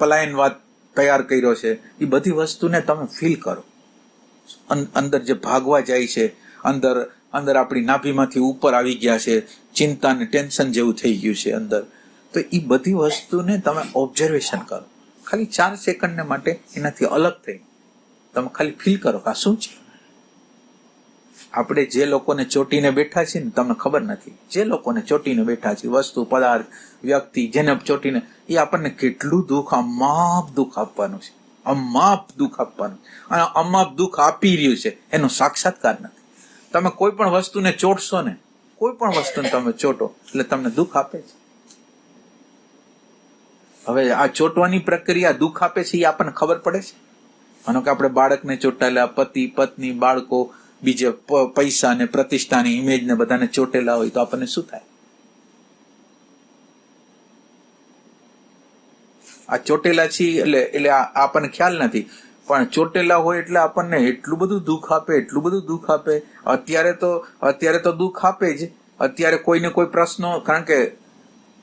પલાયનવાદ તૈયાર કર્યો છે, એ બધી વસ્તુને તમે ફીલ કરો. અંદર જે ભાગવા જાય છે, અંદર આપણી નાભીમાંથી ઉપર આવી ગયા છે, ચિંતા ને ટેન્શન જેવું થઈ ગયું છે અંદર, તો એ બધી વસ્તુને તમે ઓબ્ઝર્વેશન કરો. ખાલી 4 સેકન્ડને માટે એનાથી અલગ થઈ તમે ખાલી ફીલ કરો કે આ શું છે. આપણે જે લોકોને ચોટીને બેઠા છીએ ને, તમને ખબર નથી, જે લોકોને ચોટીને બેઠા છે, વસ્તુ, પદાર્થ, વ્યક્તિ, જેને ચોટીને, એ આપણને કેટલું દુઃખ, અમાપ દુઃખ આપવાનું છે, અમાપ દુઃખ આપવાનું, અને અમાપ દુઃખ આપી રહ્યું છે, એનો સાક્ષાત્કાર નથી. તમે કોઈ પણ વસ્તુને ચોટશો ને, કોઈ પણ વસ્તુને તમે ચોટો એટલે તમને દુઃખ આપે છે. હવે આ ચોટવાની પ્રક્રિયા દુઃખ આપે છે એ આપણને ખબર પડે છે. માનો કે આપણે બાળકને ચોટાયેલા, પતિ પત્ની, બાળકો, બીજે પૈસા ને પ્રતિષ્ઠાની ઇમેજ ને બધાને ચોટેલા હોય તો આપણને શું થાય? આ ચોટેલા છીએ એટલે આપણને ખ્યાલ નથી, પણ ચોટેલા હોય એટલે આપણને એટલું બધું દુઃખ આપે, એટલું બધું દુઃખ આપે. અત્યારે તો દુઃખ આપે જ. અત્યારે કોઈને કોઈ પ્રશ્નો, કારણ કે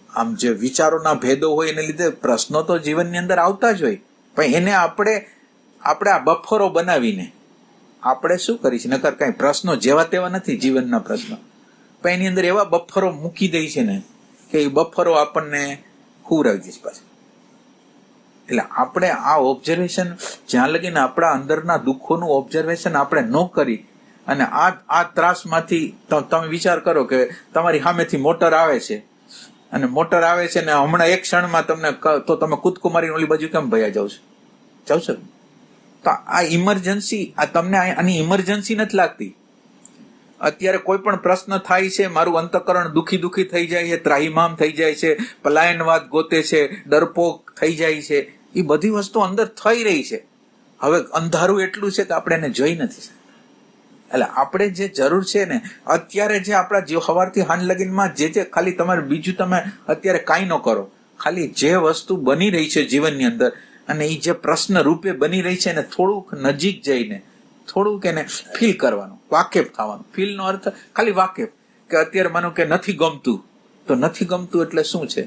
આમ જે વિચારોના ભેદો હોય એને લીધે પ્રશ્નો તો જીવનની અંદર આવતા જ હોય, પણ એને આપણે આ બફરો બનાવીને આપણે શું કરી છે, નકર કઈ પ્રશ્નો જેવા તેવા નથી જીવનના પ્રશ્નો, પણ એની અંદર એવા બફરો મૂકી દે છે ને કે એ બફરો આપણને ખુરાવી દે છે પાછા. એટલે આપણે આ ઓબ્ઝર્વેશન જ્યાં લગીને આપણા અંદરના દુઃખોનું ઓબ્ઝર્વેશન આપણે ન કરી, અને આ ત્રાસમાંથી તમે વિચાર કરો કે તમારી સામેથી મોટર આવે છે, અને મોટર આવે છે ને હમણાં એક ક્ષણમાં તમને તો તમે કૂદકો મારીને ઓલી બાજુ કેમ ભયા જાવ છો? તો આ ઇમરજન્સી, આ તમને આની ઇમરજન્સી નથી લાગતી. અત્યારે કોઈ પણ પ્રશ્ન થાય છે, મારું અંતઃકરણ દુખી થઈ જાય છે, ત્રાહિમામ થઈ જાય છે, પલાયનવાદ ગોતે છે, ડરપોક થઈ જાય છે, એ બધી વસ્તુ અંદર થઈ રહી છે, હવે અંધારું એટલું છે કે આપણે એને જોઈ નથી શકતા. એટલે આપણે જે જરૂર છે ને અત્યારે જે આપણા જે સવારથી હાંજ લગીનમાં જે ખાલી તમારે બીજું તમે અત્યારે કાંઈ ન કરો, ખાલી જે વસ્તુ બની રહી છે જીવનની અંદર અને એ જે પ્રશ્ન રૂપે બની રહી છે એને થોડુંક નજીક જઈને થોડુંક એને ફીલ કરવાનું, વાકેફ થવાનું. ફીલનો અર્થ ખાલી વાકેફ, કે અત્યારે માનો કે નથી ગમતું, તો નથી ગમતું એટલે શું છે?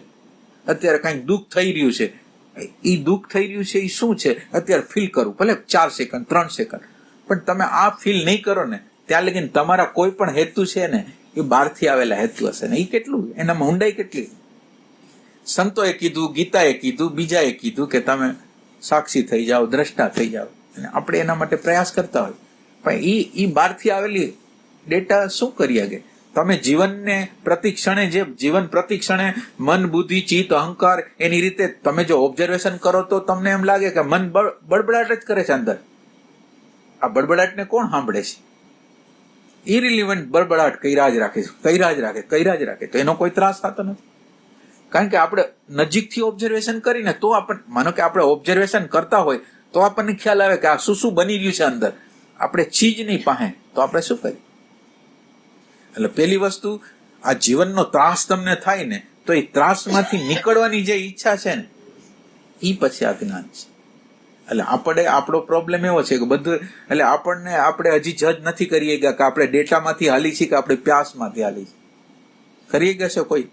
અત્યારે કંઈક દુઃખ થઈ રહ્યું છે, એ દુઃખ થઈ રહ્યું છે એ શું છે અત્યારે ફીલ કરવું, ભલે 4 સેકન્ડ 3 સેકન્ડ, પણ તમે આ ફીલ નહીં કરો ને ત્યાં લગીને તમારા કોઈ પણ હેતુ છે ને એ બહારથી આવેલા હેતુ હશે ને. એ કેટલું એનામાં ઊંડાઈ કેટલી. સંતોએ કીધું, ગીતાએ કીધું, બીજાએ કીધું કે તમે સાક્ષી થઈ જાઓ, દ્રષ્ટા થઈ જાઓ, અને આપણે એના માટે પ્રયાસ કરતા હોય, પણ એ બહારથી આવેલી ડેટા શું કરી શકે? તમે જીવનને પ્રતિક્ષણે જે જીવન પ્રતિક્ષણે મન, બુદ્ધિ, ચિત્ત, અહંકાર એની રીતે તમે જો ઓબ્ઝર્વેશન કરો તો તમને એમ લાગે કે મન બળબડાટ જ કરે છે અંદર. આ બળબડાટને કોણ સાંભળે છે? ઇરિલિવન્ટ બળબડાટ કર્યા જ રાખે, તો એનો કોઈ ત્રાસ થતો નથી. કારણ કે આપણે નજીકથી ઓબ્ઝર્વેશન કરીને તો આપણને, માનો કે આપણે ઓબ્ઝર્વેશન કરતા હોય તો આપણને ખ્યાલ આવે કે આ શું બની રહ્યું છે અંદર. આપણે ચીજ નહીં પાસે તો આપણે શું કરીએ? એટલે પેલી વસ્તુ, આ જીવનનો ત્રાસ તમને થાય ને તો એ ત્રાસમાંથી નીકળવાની જે ઈચ્છા છે ને એ પછી આ જ્ઞાન છે. એટલે આપણો પ્રોબ્લેમ એવો છે કે બધું, એટલે આપણે હજી જજ નથી કરી ગયા કે આપણે ડેટામાંથી હાલી છીએ કે આપણે પ્યાસમાંથી હાલી છીએ. કરી ગયા છે કોઈ?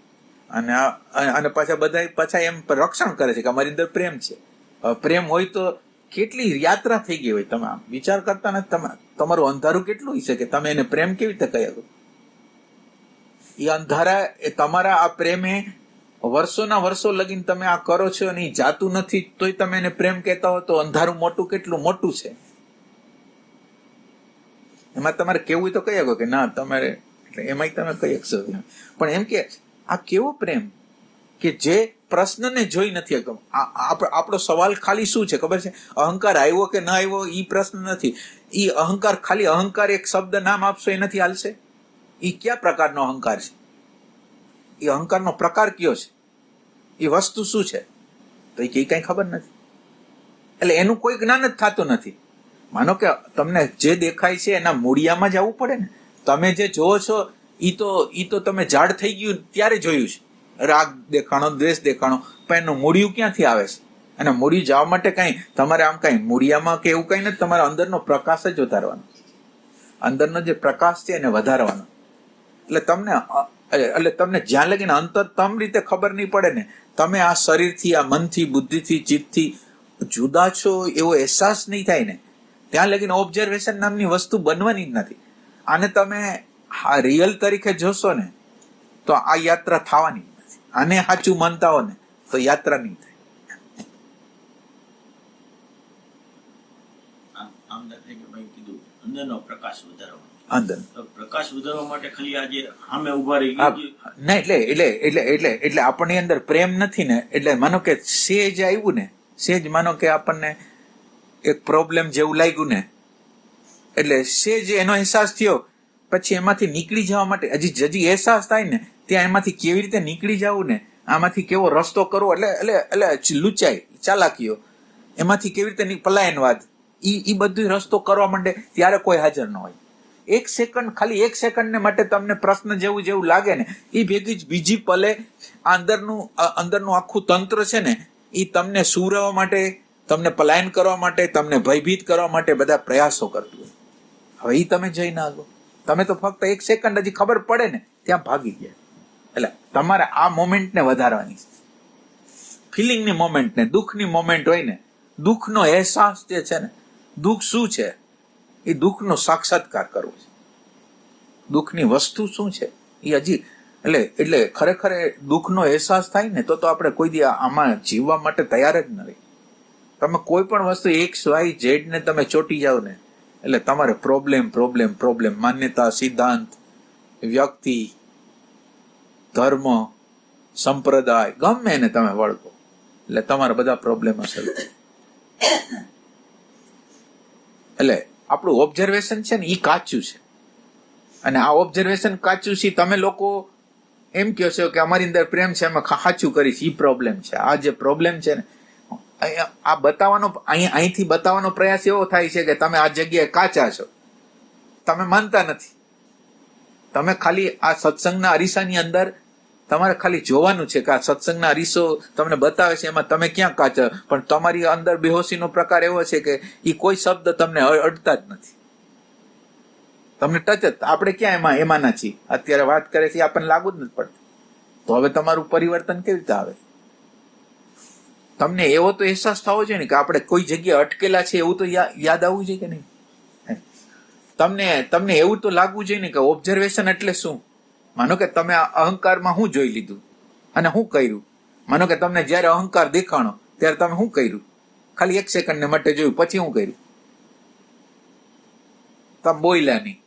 અને પાછા એમ રક્ષણ કરે છે કે અમારી અંદર પ્રેમ છે. પ્રેમ હોય તો કેટલી યાત્રા થઈ ગઈ હોય. તમે આમ વિચાર કરતા નથી, તમારું અંધારું કેટલું હોય છે કે તમે એને પ્રેમ કેવી રીતે કહી શકો? એ અંધારા એ તમારા આ પ્રેમે વર્ષોના વર્ષો લગીને તમે આ કરો છો અને એ જાતું નથી તોય તમે એને પ્રેમ કહેતા હો, તો અંધારું મોટું કેટલું મોટું છે. એમાં તમારે કેવું હોય તો કહી શકો કે ના તમારે, એટલે એમાંય તમે કહી શકશો. પણ એમ કે આ કેવો પ્રેમ કે જે પ્રશ્નને જોઈ નથી શકતો. આપણો સવાલ ખાલી શું છે ખબર છે? અહંકાર આવ્યો કે ના આવ્યો એ પ્રશ્ન નથી. એ અહંકાર, ખાલી અહંકાર એક શબ્દ નામ આપશો એનાથી હાલશે? એ કયા પ્રકારનો અહંકાર છે? એ અહંકારનો પ્રકાર કયો છે? એ વસ્તુ શું છે? તો એ કઈ ખબર નથી. એટલે એનું કોઈ જ્ઞાન જ થતું નથી. માનો કે તમને જે દેખાય છે એના મૂળિયામાં જવું પડે ને. તમે જે જોવો છો એ તો તમે ઝાડ થઈ ગયું ત્યારે જોયું છે. રાગ દેખાણો, દ્વેષ દેખાણો, પણ એનું મૂળિયું ક્યાંથી આવે છે? અને મૂળિયું જવા માટે કઈ તમારે આમ કઈ મૂળિયામાં કે એવું કઈ નથી, તમારા અંદરનો પ્રકાશ જ વધારવાનો. અંદરનો જે પ્રકાશ છે એને વધારવાનો. એટલે તમને જ્યાં લગીને અંતરતમ રીતે ખબર નહીં પડે ને, તમે આ શરીરથી, આ મનથી, બુદ્ધિથી, ચિત્તથી જુદા છો એવો અહેસાસ નહીં થાય ને, ત્યાં લગીને ઓબ્ઝર્વેશન નામની વસ્તુ બનવાની જ નથી. આને તમે રિયલ તરીકે જોશો ને તો આ યાત્રા થવાની જ નથી. આને સાચું માનતા હો ને તો યાત્રા નહીં થાય. આમ દાખલા કે ભાઈ કીધું અંદરનો પ્રકાશ વધારવાનો. અંદર પ્રકાશ વધારવા માટે ખાલી આજે સામે ઉભા રહી ના, એટલે આપણની અંદર પ્રેમ નથી ને, એટલે માનો કે સેજ આવ્યું ને, સેજ માનો કે આપણને એક પ્રોબ્લેમ જેવું લાગ્યું ને, એટલે સેજ એનો અહેસાસ થયો, પછી એમાંથી નીકળી જવા માટે હજી અહેસાસ થાય ને ત્યાં એમાંથી કેવી રીતે નીકળી જવું ને, આમાંથી કેવો રસ્તો કરવો, એટલે લૂંચાઈ, ચાલાકીઓ, એમાંથી કેવી રીતે પલાયનવાદ, ઈ બધું રસ્તો કરવા માંડે ત્યારે કોઈ હાજર ન હોય. એક સેકન્ડ, ખાલી એક સેકન્ડ ને માટે તમને પ્રશ્ન જેવું લાગે ને, એ ભેગી જ બીજી પલે અંદરનું આખું તંત્ર છે ને એ તમને સુરવા માટે, તમને પલાયન કરવા માટે, તમને ભયભીત કરવા માટે બધા પ્રયાસો કરતું હોય. હવે એ તમે જઈ ના આગો, તમે તો ફક્ત એક સેકન્ડ હજી ખબર પડે ને ત્યાં ભાગી ગયા. એટલે તમારે આ મોમેન્ટને વધારવાની છે, ફિલિંગની મોમેન્ટ ને, દુઃખની મોમેન્ટ હોય ને, દુઃખનો અહેસાસ જે છે ને, દુઃખ શું છે એ દુઃખનો સાક્ષાત્કાર કરવો છે. દુઃખની વસ્તુ શું છે એ હજી, એટલે ખરેખર દુઃખનો અહેસાસ થાય ને તો આપણે કોઈ દી આમાં જીવવા માટે તૈયાર જ ન રહી. તમે કોઈ પણ વસ્તુ XYZ ને તમે ચોટી જાઓ ને એટલે તમારે પ્રોબ્લેમ, માન્યતા, સિદ્ધાંત, વ્યક્તિ, ધર્મ, સંપ્રદાય, ગમે એને તમે વળગો એટલે તમારા બધા પ્રોબ્લેમ હશે. એટલે આપણું ઓબ્ઝર્વેશન છે ને એ કાચું છે, અને આ ઓબ્ઝર્વેશન કાચું છે. તમે લોકો એમ કહો છો કે અમારી અંદર પ્રેમ છે, અમે સાચું કરીશ, એ પ્રોબ્લેમ છે. આ જે પ્રોબ્લેમ છે ને આ બતાવવાનો અહીંથી બતાવવાનો પ્રયાસ એવો થાય છે કે તમે આ જગ્યાએ કાચા છો, તમે માનતા નથી. તમે ખાલી આ સત્સંગના અરીસાની અંદર તમારે ખાલી જોવાનું છે કે આ સત્સંગના અરીસો તમને બતાવે છે એમાં તમે ક્યાં કાચા, પણ તમારી અંદર બેહોશીનો પ્રકાર એવો છે કે એ કોઈ શબ્દ તમને અડતા જ નથી, તમને ટચ જ. આપણે ક્યાં એમાંના છીએ? અત્યારે વાત કરે છે આપણને લાગુ જ નથી પડતું. તો હવે તમારું પરિવર્તન કેવી રીતે આવે? તમને એવો તો અહેસાસ થવો જોઈએ ને કે આપણે કોઈ જગ્યાએ અટકેલા છે, એવું તો યાદ આવવું જોઈએ કે નહીં? તમને એવું તો લાગવું જોઈએ ને કે ઓબ્ઝર્વેશન એટલે શું? માનો કે તમે અહંકારમાં શું જોઈ લીધું અને શું કર્યું? માનો કે તમને જયારે અહંકાર દેખાણો ત્યારે તમે શું કર્યું? ખાલી 1 સેકન્ડને માટે જોયું, પછી શું કર્યું? તમે બોલ્યા નહીં,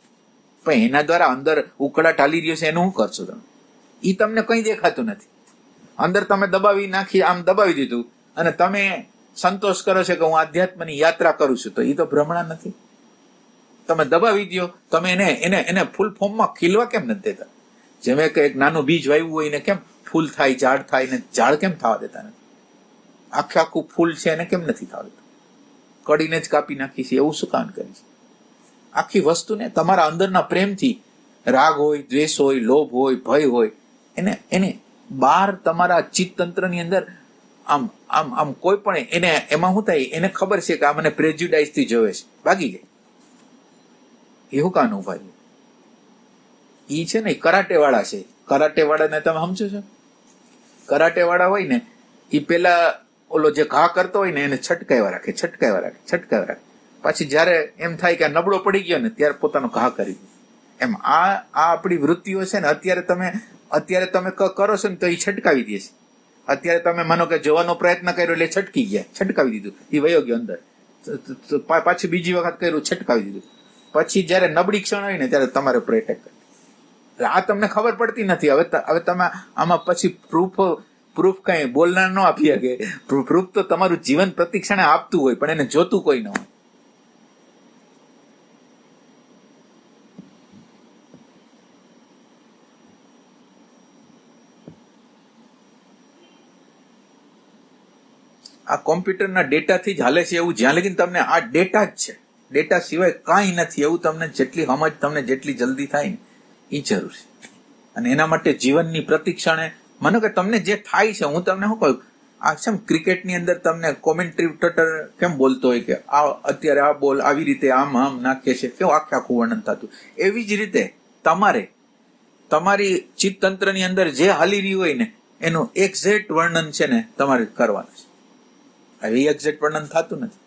પણ એના દ્વારા અંદર ઉકળાટ હાલી રહ્યો છે એનું શું કરશો તમે? એ તમને કઈ દેખાતું નથી. અંદર તમે દબાવી નાખી, આમ દબાવી દીધું અને તમે સંતોષ કરો છો કે હું આધ્યાત્મની યાત્રા કરું છું, તો એ તો ભ્રમણા નથી. તમે દબાવી દો, તમે એને ફૂલ ફોર્મમાં ખીલવા કેમ નથી દેતા? જેમ કે એક નાનું બીજ વાવ્યું હોય ને કેમ ફૂલ થાય, ઝાડ થાય, ને ઝાડ કેમ થવા દેતા નથી? આખું ફૂલ છે એને કેમ નથી થવા દેતા? કડીને જ કાપી નાખી છે, એવું શું કામ કરી છે? આખી વસ્તુને તમારા અંદરના પ્રેમથી, રાગ હોય, દ્વેષ હોય, લોભ હોય, ભય હોય, એને બહાર તમારા ચિત્તતંત્રની અંદર આમ કોઈ પણ એમાં શું થાય? એને ખબર છે કે આ મને પ્રેજ્યુડાઇઝ થી જોવે છે, ભાગી જાય. એવું કાનું ભાઈ? ઈ છે ને કરાટે વાળા છે. કરાટે વાળાને તમે સમજો છો? કરાટે વાળા હોય ને ઈ પેલા ઓલો જે ઘા કરતો હોય ને એને છટકાવ્યા રાખે. પછી જયારે એમ થાય કે આ નબળો પડી ગયો ને ત્યારે પોતાનો ઘા કરી દે. એમ આ આપણી વૃત્તિઓ છે ને અત્યારે તમે કરો છો ને તો એ છટકાવી દે છે. અત્યારે તમે માનો કે જોવાનો પ્રયત્ન કર્યો એટલે છટકી ગયા, છટકાવી દીધું, એ વયો ગયો અંદર. પાછી બીજી વખત કર્યું, છટકાવી દીધું. પછી જયારે નબળી ક્ષણ હોય ને ત્યારે તમારે ઉપર એટેક કરે. આ તમને ખબર પડતી નથી. હવે તમે આમાં પછી પ્રૂફ કઈ બોલનાર ન આપી શકે. પ્રૂફ તો તમારું જીવન પ્રતિક્ષણે આપતું હોય પણ એને જોતું કોઈ ન હોય. આ કોમ્પ્યુટરના ડેટાથી જ હાલે છે એવું જ્યાં લગીને તમને આ ડેટા જ છે, ડેટા સિવાય કાંઈ નથી એવું તમને જેટલી સમજ તમને જેટલી જલ્દી થાય ને એ જરૂર છે. અને એના માટે જીવનની પ્રતિક્ષણે માનો કે તમને જે થાય છે, હું તમને શું કહું, આ છે ક્રિકેટની અંદર તમને કોમેન્ટ્રેટર કેમ બોલતો હોય કે આ અત્યારે આ બોલ આવી રીતે આમ નાખે છે, કેવું આખું વર્ણન થતું. એવી જ રીતે તમારી ચિત્તતંત્રની અંદર જે હાલી રહ્યું હોય ને એનું એક્ઝેક્ટ વર્ણન છે ને તમારે કરવાનું છે. હવે એક્ઝેક્ટ વર્ણન થતું નથી.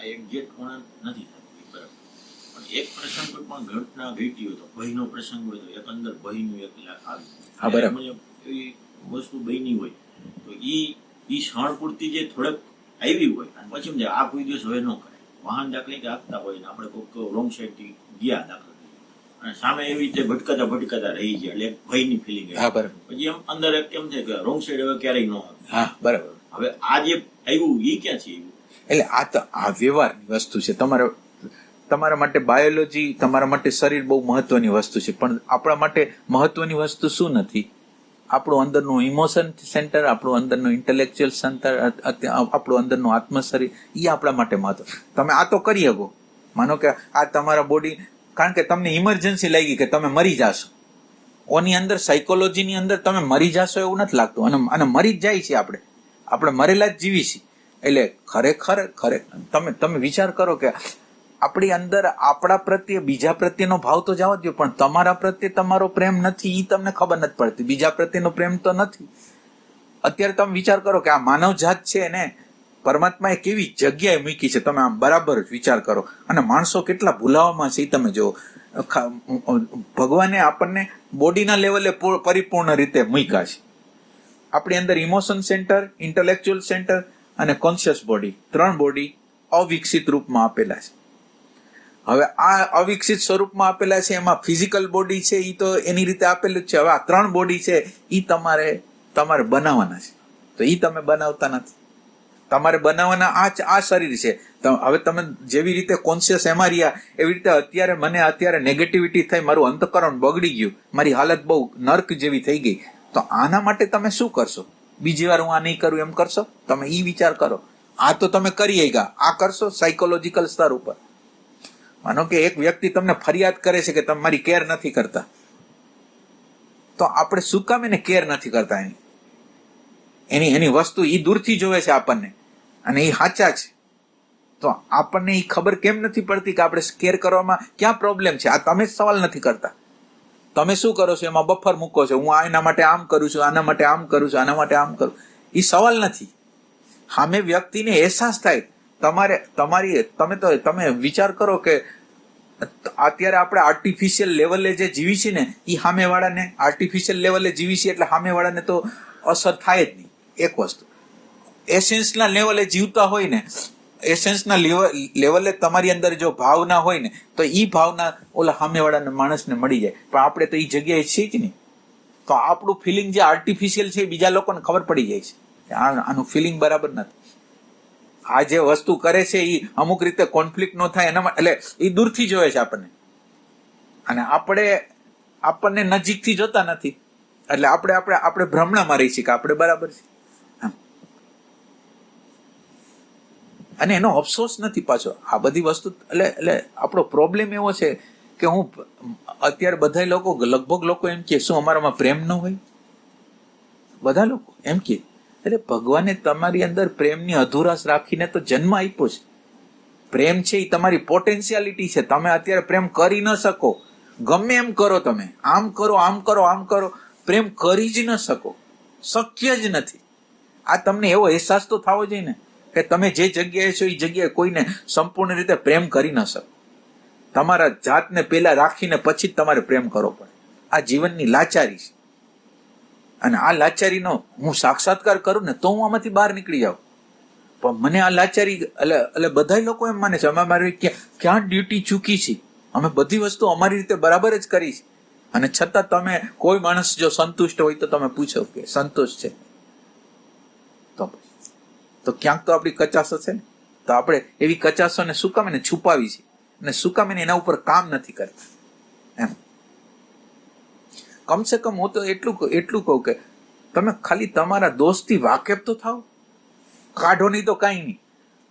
એક્ઝેક્ટ વર્ણન નથી થતું, બરાબર. પણ એક પ્રસંગ પણ ઘટના ઘટી હોય તો ભયનો પ્રસંગ હોય તો એક અંદર ભયનું એક આવી એવી વસ્તુ બની હોય તો ઈ ક્ષણ પૂરતી જે થોડક આવી હોય અને પછી આ કોઈ દિવસ હવે ન કરે. વાહન દાખલે કે આપતા હોય ને આપણે કોઈક રોંગ સાઈડ થી ગયા દાખલ અને સામે એવી રીતે ભટકાતા રહી ગયા એટલે ભયની ફિલિંગ પછી એમ અંદર કેમ છે કે રોંગ સાઈડ હવે ક્યારેય ન આવે. હા, બરાબર. હવે આ જે આવ્યું એ ક્યાં છે? એટલે આ તો આ વ્યવહારની વસ્તુ છે. તમારા માટે બાયોલોજી, તમારા માટે શરીર બહુ મહત્વની વસ્તુ છે, પણ આપણા માટે મહત્વની વસ્તુ શું નથી? આપણું અંદરનું ઇમોશન સેન્ટર, આપણું અંદરનું ઇન્ટેલેક્ચ્યુઅલ સેન્ટર, આપણું અંદરનું આત્મ શરીર, એ આપણા માટે મહત્વ. તમે આ તો કરી શકો. માનો કે આ તમારા બોડી, કારણ કે તમને ઇમરજન્સી લાગી કે તમે મરી જાશો, ઓની અંદર સાયકોલોજીની અંદર તમે મરી જાશો એવું નથી લાગતું, અને મરી જ જાય છે. આપણે મરેલા જ જીવી છીએ. એટલે ખરેખર તમે વિચાર કરો કે આપણી અંદર આપણા પ્રત્યે બીજા પ્રત્યેનો ભાવ તો જવા દો, પણ તમારા પ્રત્યે તમારો પ્રેમ નથી એ તમને ખબર નથી પડતી. બીજા પ્રત્યેનો પ્રેમ તો નથી. અત્યારે તમે વિચાર કરો કે આ માનવ જાત છે એને પરમાત્માએ કેવી જગ્યાએ મૂકી છે. તમે આમ બરાબર વિચાર કરો. અને માણસો કેટલા ભૂલાવામાં છે એ તમે જુઓ. ભગવાને આપણને બોડીના લેવલે પરિપૂર્ણ રીતે મૂક્યા છે. આપણી અંદર ઇમોશન સેન્ટર, ઇન્ટેલેક્ચ્યુઅલ સેન્ટર અને કોન્શિયસ બોડી, 3 બોડી અવિકસિત રૂપમાં આપેલા છે. હવે આ અવિકસિત સ્વરૂપમાં આપેલા છે, એમાં ફિઝિકલ બોડી છે એ તો એની રીતે આપેલું જ છે. હવે આ 3 બોડી છે એ તમારે બનાવવાના છે, તો એ તમે બનાવતા નથી. તમારે બનાવવાના આ શરીર છે. હવે તમે જેવી રીતે કોન્શિયસ એમાં રહ્યા એવી રીતે અત્યારે નેગેટિવિટી થઈ, મારું અંતઃકરણ બગડી ગયું, મારી હાલત બહુ નર્ક જેવી થઈ ગઈ, તો આના માટે તમે શું કરશો? બીજી વાર હું આ નહીં કરું એમ કરશો? તમે ઈ વિચાર કરો. આ તો તમે કરી ગયા, આ કરશો સાયકોલોજીકલ સ્તર ઉપર. માનો કે એક વ્યક્તિ તમને ફરિયાદ કરે છે કે તમે મારી કેર નથી કરતા, તો આપણે શું કામ એને કેર નથી કરતા? એની વસ્તુ ઈ દૂરથી જોવે છે આપણને અને એ સાચા છે, તો આપણને ઈ ખબર કેમ નથી પડતી કે આપણે કેર કરવામાં ક્યાં પ્રોબ્લેમ છે? આ તમે જ સવાલ નથી કરતા. તમે શું કરો છો? એમાં બફર મૂકો છો. હું એના માટે આમ કરું છું, આના માટે આમ કરું છું, આના માટે આમ કરું. એ સવાલ નથી. સામે વ્યક્તિને અહેસાસ થાય. તમે વિચાર કરો કે અત્યારે આપણે આર્ટિફિશિયલ લેવલે જે જીવી છીએ ને, એ સામેવાળાને આર્ટિફિશિયલ લેવલે જીવી છીએ એટલે સામેવાળાને તો અસર થાય જ નહીં. એક વસ્તુ એસેન્સના લેવલે જીવતા હોય ને, એસેન્સના લેવલે તમારી અંદર જો ભાવના હોય ને, તો ઈ ભાવના ઓલા સામેવાળાને માણસને મળી જાય. પણ આપણે તો ઈ જગ્યાએ છીએ જ નહીં. તો આપણું ફિલિંગ જે આર્ટિફિશિયલ છે બીજા લોકોને ખબર પડી જાય છે આનું ફિલિંગ બરાબર નથી. આ જે વસ્તુ કરે છે એ અમુક રીતે કોન્ફ્લિક્ટ ન થાય એના એટલે એ દૂરથી જોવે છે આપણને, અને આપણને નજીકથી જોતા નથી. એટલે આપણે ભ્રમણામાં રહી છીએ કે આપણે બરાબર છે, અને એનો અફસોસ નથી પાછો. આ બધી વસ્તુ એટલે આપણો પ્રોબ્લેમ એવો છે કે અત્યારે બધા લગભગ લોકો એમ કે શું અમારામાં પ્રેમ ન હોય? બધા લોકો એમ કે. એટલે ભગવાને તમારી અંદર પ્રેમની અધુરાશ રાખીને તો જન્મ આપ્યો છે. પ્રેમ છે એ તમારી પોટેન્શિયાલિટી છે. તમે અત્યારે પ્રેમ કરી ન શકો, ગમે એમ કરો, તમે આમ કરો, આમ કરો, આમ કરો, પ્રેમ કરી જ ન શકો. શક્ય જ નથી. આ તમને એવો અહેસાસ તો થવો જોઈએ ને કે તમે જે જગ્યાએ છો એ જગ્યાએ કોઈને સંપૂર્ણ રીતે પ્રેમ કરી ન શકો. તમારા જાતને પેલા રાખીને પછી જ તમારે પ્રેમ કરવો પડે. આ જીવનની લાચારી છે, અને આ લાચારીનો હું સાક્ષાત્કાર કરું ને તો હું આમાંથી બહાર નીકળી જાઉં. પણ મને આ લાચારી એટલે બધા લોકો એમ માને છે અમે મારી ક્યાં ડ્યુટી ચૂકી છે, અમે બધી વસ્તુ અમારી રીતે બરાબર જ કરી છે, અને છતાં તમે કોઈ માણસ જો સંતુષ્ટ હોય તો તમે પૂછો કે સંતોષ છે, તો ક્યાંક તો આપણી કચાશ હશે ને. તો આપણે એવી કચાશોને શું કામ એને છુપાવી છે, અને શું કામ એના ઉપર કામ નથી કરતા એમ. કમસે કમ હું તો એટલું કહું કે તમે ખાલી તમારા દોસ્તથી વાકેફ તો થાવ. કાઢો નહીં તો કાંઈ નહીં,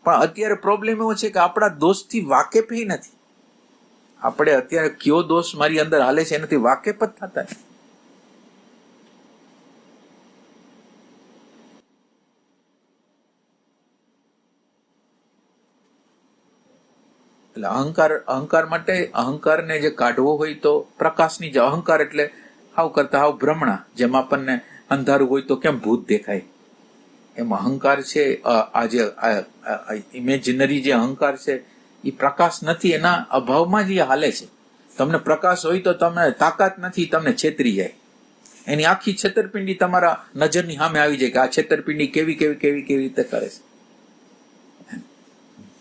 પણ અત્યારે પ્રોબ્લેમ એવો છે કે આપણા દોસ્તથી વાકેફ નથી. આપણે અત્યારે કયો દોષ મારી અંદર હાલે છે એનાથી વાકેફ જ થતા. એટલે અહંકાર માટે અહંકારને જે કાઢવો હોય તો પ્રકાશની જે અહંકાર એટલે હાવ કરતા હાવ ભ્રમણા. જેમ આપણને અંધારું હોય તો કેમ ભૂત દેખાય, એમ અહંકાર છે. આ જે ઇમેજિનરી જે અહંકાર છે એ પ્રકાશ નથી, એના અભાવમાં જ એ હાલે છે. તમને પ્રકાશ હોય તો તમને તાકાત નથી, તમને છેતરી જાય. એની આખી છેતરપિંડી તમારા નજરની સામે આવી જાય કે આ છેતરપિંડી કેવી રીતે કરે છે.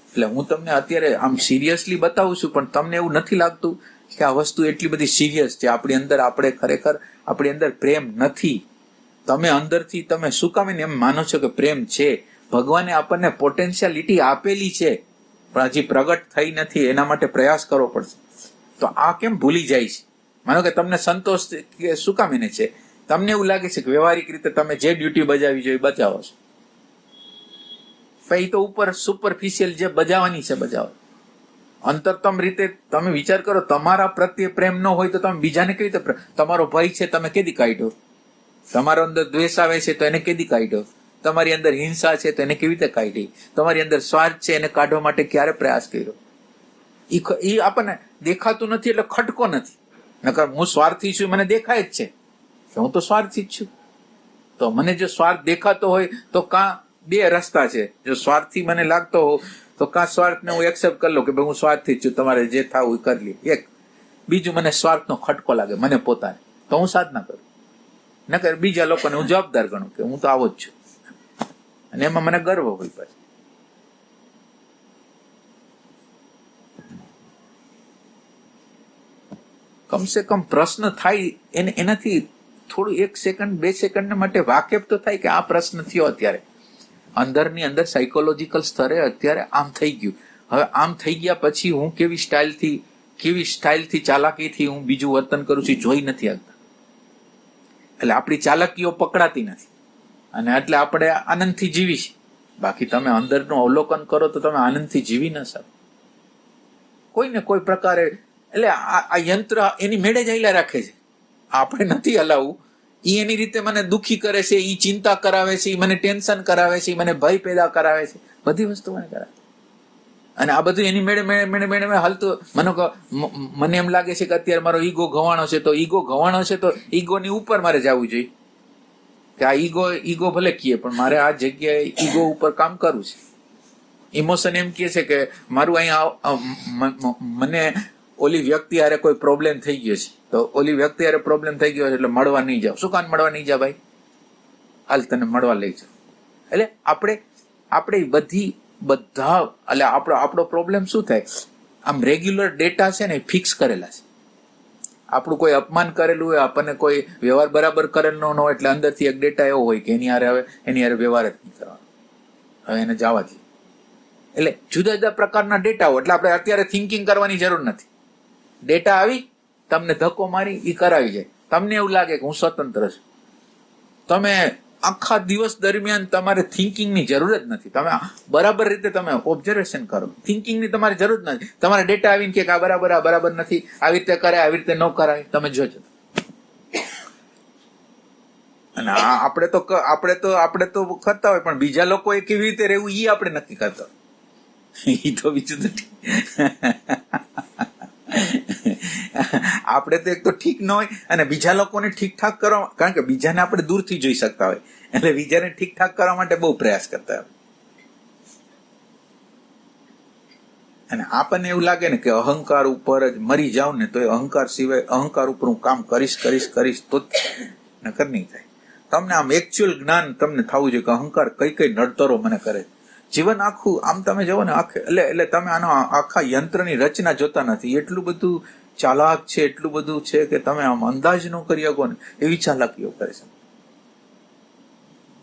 એટલે હું તમને અત્યારે આમ સિરિયસલી બતાવું છું, પણ તમને એવું નથી લાગતું કે આ વસ્તુ એટલી બધી સિરિયસ છે આપણી અંદર? આપણે ખરેખર આપણી અંદર પ્રેમ નથી. તમે અંદરથી તમે શું કામ એમ માનો છો કે પ્રેમ છે? ભગવાને આપણને પોટેન્શિયાલિટી આપેલી છે, પણ હજી પ્રગટ થઈ નથી. એના માટે પ્રયાસ કરવો પડશે. તો આ કેમ ભૂલી જાય છે? માનો કે તમને સંતોષ કે શું કામ એને છે? તમને એવું લાગે છે કે વ્યવહારિક રીતે તમે જે ડ્યુટી બજાવી જોઈએ બજાવો છો, પછી તો ઉપર સુપરફિશિયલ જે બજાવવાની છે બજાવો. અંતરતમ રીતે તમે વિચાર કરો, તમારા પ્રત્યે પ્રેમ ન હોય તો તમે બીજાને કેવી રીતે? તમારો ભય છે તમે કેદી કાઢ્યો? તમારો અંદર દ્વેષ આવે છે તો એને કેદી કાઢ્યો? તમારી અંદર હિંસા છે તો એને કેવી રીતે કાઢી? તમારી અંદર સ્વાર્થ છે એને કાઢવા માટે ક્યારે પ્રયાસ કર્યો? એ આપણને દેખાતું નથી એટલે ખટકો નથી. નકર હું સ્વાર્થી છું મને દેખાય જ છે કે હું તો સ્વાર્થી જ છું. તો મને જો સ્વાર્થ દેખાતો હોય તો કાં બે રસ્તા છે. જો સ્વાર્થી મને લાગતો હો તો કાં સ્વાર્થને હું એક્સેપ્ટ કરી લઉં કે ભાઈ હું સ્વાર્થી જ છું, તમારે જે થવું એ કરી લે. એક બીજું, મને સ્વાર્થનો ખટકો લાગે મને પોતાને, તો હું સાધના કરું. નકર બીજા લોકોને હું જવાબદાર ગણું કે હું તો આવો જ છું, અને એમાં મને ગર્વ હોય. પાછું કમસે કમ પ્રશ્ન થાય એનાથી થોડું 1 સેકન્ડ 2 સેકન્ડ માટે વાકેફ તો થાય કે આ પ્રશ્ન થયો અત્યારે. અંદરની અંદર સાયકોલોજીકલ સ્તરે અત્યારે આમ થઈ ગયું. હવે આમ થઈ ગયા પછી હું કેવી સ્ટાઇલથી ચાલાકીથી હું બીજું વર્તન કરું છું જોઈ નથી શકતા. એટલે આપણી ચાલાકીઓ પકડાતી નથી અને એટલે આપણે આનંદથી જીવી છીએ. બાકી તમે અંદરનું અવલોકન કરો તો તમે આનંદથી જીવી ન શકો. કોઈને કોઈ પ્રકારે એટલે આ યંત્ર એની મેળે જ આયલા રાખે છે, આપણે નથી હલાવવું. એ એની રીતે મને દુઃખી કરે છે, એ ચિંતા કરાવે છે, મને ટેન્શન કરાવે છે, મને ભય પેદા કરાવે છે, બધી વસ્તુ મને કરાવે. અને આ બધું એની મેળે હાલતું. મને એમ લાગે છે કે અત્યારે મારો ઈગો ઘવાણો છે, તો ઈગોની ઉપર મારે જવું જોઈએ કે આ ઈગો ભલે કીએ પણ મારે આ જગ્યાએ ઈગો ઉપર કામ કરવું છે. ઇમોશન એમ કહે છે કે મારું અહીંયા મને ઓલી વ્યક્તિ હારે કોઈ પ્રોબ્લેમ થઈ ગયો છે, તો ઓલી વ્યક્તિ હારે પ્રોબ્લેમ થઈ ગયો છે એટલે મળવા નહીં જાવ. શું કામ મળવા નહીં જા ભાઈ? હાલ તને મળવા લઈ જાવ. એટલે આપણે બધા એટલે આપણો પ્રોબ્લેમ શું થાય? આમ રેગ્યુલર ડેટા છે ને ફિક્સ કરેલા છે. આપણું કોઈ અપમાન કરેલું હોય, આપણને કોઈ વ્યવહાર બરાબર કરેલો ન હોય એટલે અંદરથી એક ડેટા એવો હોય કે એની હારે વ્યવહાર જ નહીં કરવાનો, હવે એને જવા દઈએ. એટલે જુદા જુદા પ્રકારના ડેટા હોય એટલે આપણે અત્યારે થિંકિંગ કરવાની જરૂર નથી. ડેટા આવી તમને ધક્કો મારી એ કરાવી જાય. તમને એવું લાગે કે હું સ્વતંત્ર છું. તમે આખા દિવસ દરમિયાન તમારે થિંકિંગની જરૂર જ નથી. તમે બરાબર રીતે તમે ઓબ્ઝર્વેશન કરો. થિંકિંગની તમારે જરૂર જ નથી. તમારે ડેટા આવીને કે આ બરાબર નથી, આવી રીતે કરાય, આવી રીતે ન કરાય, તમે જોજો. અને આપણે તો કરતા હોય પણ બીજા લોકોએ કેવી રીતે રહેવું એ આપણે નક્કી કરતા હોય. એ તો બીજું તો આપણે તો એક તો ઠીક ન હોય અને બીજા લોકોને ઠીકઠાક કરવા, કારણ કે બીજાને આપણે દૂરથી જોઈ શકતા હોય એટલે બીજાને ઠીકઠાક કરવા માટે બહુ પ્રયાસ કરતા હોય. અને આપણને એવું લાગે ને કે અહંકાર ઉપર જ મરી જાવ ને તો એ અહંકાર સિવાય અહંકાર ઉપર હું કામ કરીશ તો નકર નહીં થાય. તમને આમ એકચ્યુઅલ જ્ઞાન તમને થવું જોઈએ કે અહંકાર કઈ નડતરો મને કરે. જીવન આખું આમ તમે જુઓ ને એટલે તમે આનો આખા યંત્રની રચના જોતા નથી. એટલું બધું ચાલાક છે, એટલું બધું છે કે તમે આમ અંદાજ ન કરી શકો ને એવી ચાલાકીઓ કરે છે.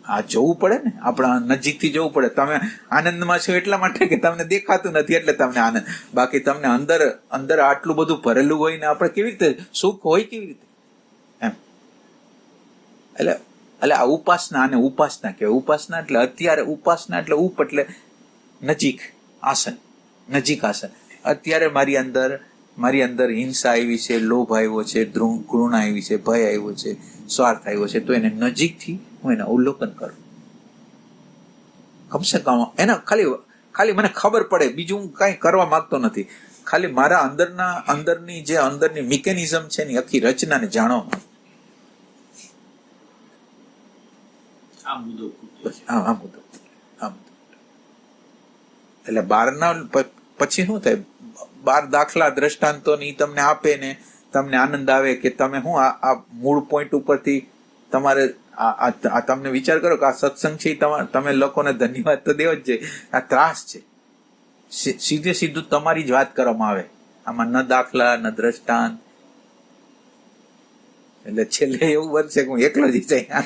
આ જોવું પડે ને, આપણા નજીકથી જોવું પડે. તમે આનંદમાં છો એટલા માટે કે તમને દેખાતું નથી એટલે તમને આનંદ. બાકી તમને અંદર આટલું બધું ભરેલું હોય ને આપણે કેવી રીતે સુખ હોય કેવી રીતે એમ. એટલે આ ઉપાસના, આને ઉપાસના કહેવાય. ઉપાસના એટલે અત્યારે ઉપાસના એટલે એટલે નજીક આસન. અત્યારે મારી અંદર હિંસા આવી છે, લોભ આવ્યો છે, ઘૃણા આવી છે, ભય આવ્યો છે, સ્વાર્થ આવ્યો છે, તો એને નજીકથી હું એને અવલોકન કરું. કમસે કમ એના ખાલી મને ખબર પડે, બીજું હું કઈ કરવા માંગતો નથી. ખાલી મારા અંદરની મિકેનિઝમ છે ને આખી રચનાને જાણવા. આ મુદ્દો એટલે બહારના પછી શું થાય? બાર દાખલા દ્રષ્ટાંતો ની તમને આપે ને તમને આનંદ આવે કે તમે શું આ મૂળ પોઈન્ટ ઉપરથી તમારે તમને વિચાર કરો કે આ સત્સંગ છે, તમે લોકોને ધન્યવાદ તો દેવો જ છે. આ ત્રાસ છે, સીધું તમારી જ વાત કરવામાં આવે. આમાં ન દાખલા ન દ્રષ્ટાંત. એટલે છેલ્લે એવું બનશે કે હું એકલો જ જાય.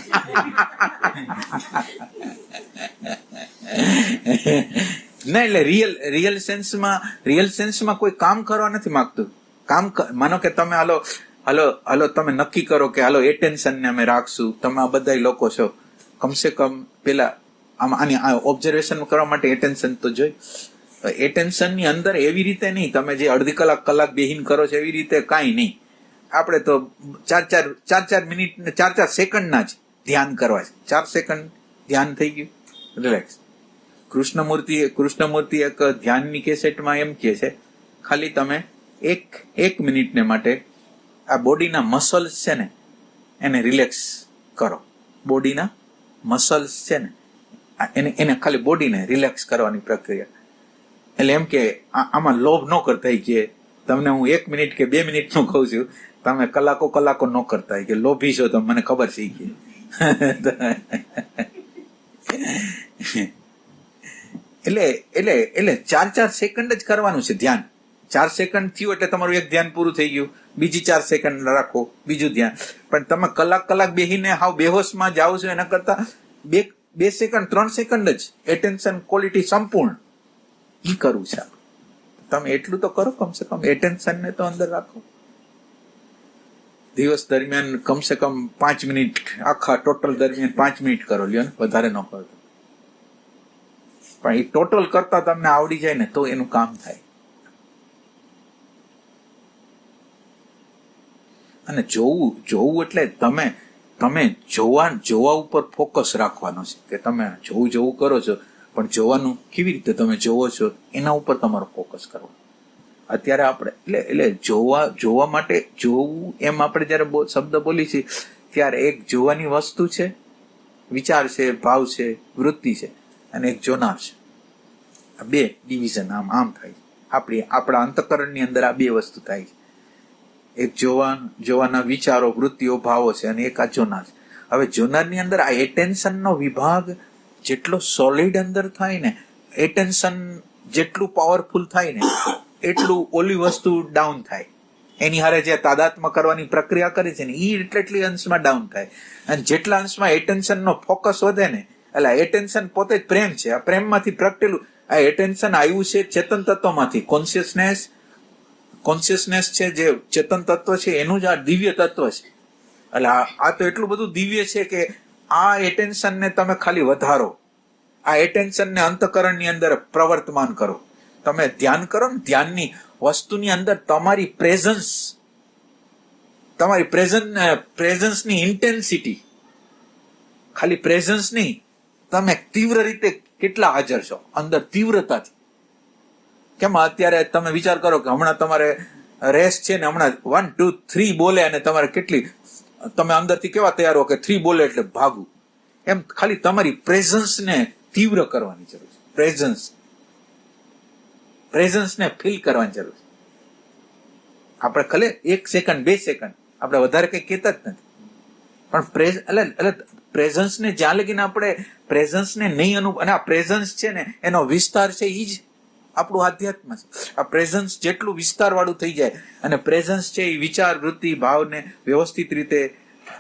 ના, એટલે રિયલ સેન્સમાં કોઈ કામ કરવા નથી માંગતું. માનો કે તમે હાલો તમે નક્કી કરો કે હાલો એટેન્શન ને અમે રાખશું. તમે આ બધા લોકો છો, કમસે કમ પેલા આની ઓબ્ઝર્વેશન કરવા માટે એટેન્શન તો જોઈ. એટેન્શન ની અંદર એવી રીતે નહીં તમે જે અડધી કલાક બેહીન કરો છો એવી રીતે કાંઈ નહીં. આપણે તો 4 મિનિટ ને 4 સેકન્ડના જ ધ્યાન કરવા છે. 4 સેકન્ડ ધ્યાન થઈ ગયું, રિલેક્સ. કૃષ્ણમૂર્તિ એક ધ્યાનની કેસેટમાં એમ કહે છે ખાલી તમે એક મિનિટને માટે આ બોડીના મસલ્સ છે ને એને રિલેક્સ કરો. બોડીના મસલ્સ છે ને એને ખાલી બોડીને રિલેક્સ કરવાની પ્રક્રિયા. એટલે એમ કે આમાં લોભ ન કરતા કે તમને હું 1 મિનિટ કે 2 મિનિટ નું કહું છું, તમે કલાકો ન કરતા કે લોભી છો તમે, મને ખબર છે કે. એટલે 4 સેકન્ડ જ કરવાનું છે ધ્યાન. 4 સેકન્ડ થયું એટલે તમારું એક ધ્યાન પૂરું થઈ ગયું. બીજી 4 સેકન્ડ રાખો, બીજું ધ્યાન. પણ તમે કલાક બેહીને હાવ બેહોશમાં જાઓ છો એના કરતા 2 સેકન્ડ 3 સેકન્ડ જ એટેન્શન ક્વોલિટી સંપૂર્ણ ઈ કરવું છે. તમે એટલું તો કરો, કમસે કમ એટેન્શન ને તો અંદર રાખો. દિવસ દરમિયાન કમસે કમ 5 મિનિટ, આખા ટોટલ દરમિયાન 5 મિનિટ કરો, લ્યો ને, વધારે ન કરો. પણ એ ટોટલ કરતા તમને આવડી જાય ને તો એનું કામ થાય. અને જોવું એટલે તમે જોવા ઉપર ફોકસ રાખવાનો છે કે તમે જોવું કરો છો, પણ જોવાનું કેવી રીતે તમે જોવો છો એના ઉપર તમારો ફોકસ કરવો. અત્યારે આપણે એટલે જોવા માટે જોવું એમ આપણે જયારે શબ્દ બોલી છીએ ત્યારે એક જોવાની વસ્તુ છે, વિચાર છે, ભાવ છે, વૃત્તિ છે, અને એક જોનાર છે. આ 2 ડિવિઝન આમ થાય છે. આપણા અંતઃકરણની અંદર આ 2 વસ્તુ થાય છે. એક જોવાના વિચારો, વૃત્તિઓ, ભાવો છે, અને એક આ જોનાર છે. હવે જોનારની અંદર આ એટેન્શનનો વિભાગ જેટલો સોલિડ અંદર થાય ને, એટેન્શન જેટલું પાવરફુલ થાય ને, એટલું ઓલી વસ્તુ ડાઉન થાય. એની હારે જે તાદાત્મ્ય કરવાની પ્રક્રિયા કરી છે ને એ એટલી અંશમાં ડાઉન થાય. અને જેટલા અંશમાં એટેન્શનનો ફોકસ વધે ને, એટલે એટેન્શન પોતે જ પ્રેમ છે. આ પ્રેમમાંથી પ્રગટેલું આ એટેન્શન આવ્યું છે ચેતન તત્વમાંથી. કોન્શિયસનેસ છે જે ચેતન તત્વ છે એનું જ આ દિવ્ય તત્વ છે. એટલે આ તો એટલું બધું દિવ્ય છે કે આ એટેન્શનને તમે ખાલી વધારો, આ એટેન્શનને અંતઃકરણની અંદર પ્રવર્તમાન કરો. તમે ધ્યાન કરો ને, ધ્યાનની વસ્તુની અંદર તમારી પ્રેઝન્સની ઇન્ટેન્સિટી, ખાલી પ્રેઝન્સ નહીં, તમે તીવ્ર રીતે કેટલા હાજર છો અંદર તીવ્રતાથી. કેમ અત્યારે તમે વિચાર કરો કે હમણાં તમારે રેસ છે ને, હમણાં 1 2 3 બોલે અને તમારે કેટલી, તમે અંદરથી કેવા તૈયાર હો કે 3 બોલે એટલે ભાગવું. એમ ખાલી તમારી પ્રેઝન્સને તીવ્ર કરવાની જરૂર છે. પ્રેઝન્સને ફીલ કરવાની જરૂર છે. આપણે ખાલી 1 સેકન્ડ 2 સેકન્ડ આપણે વધારે કઈ કહેતા જ નથી, પણ એટલે પ્રેઝન્સને જ્યાં લગીને આપણે પ્રેઝન્સને નહીં અને આ પ્રેઝન્સ છે ને એનો વિસ્તાર છે એ જ આપણું આધ્યાત્મ છે. આ પ્રેઝન્સ જેટલું વિસ્તાર વાળું થઈ જાય અને પ્રેઝન્સ છે એ વિચાર, વૃત્તિ, ભાવને વ્યવસ્થિત રીતે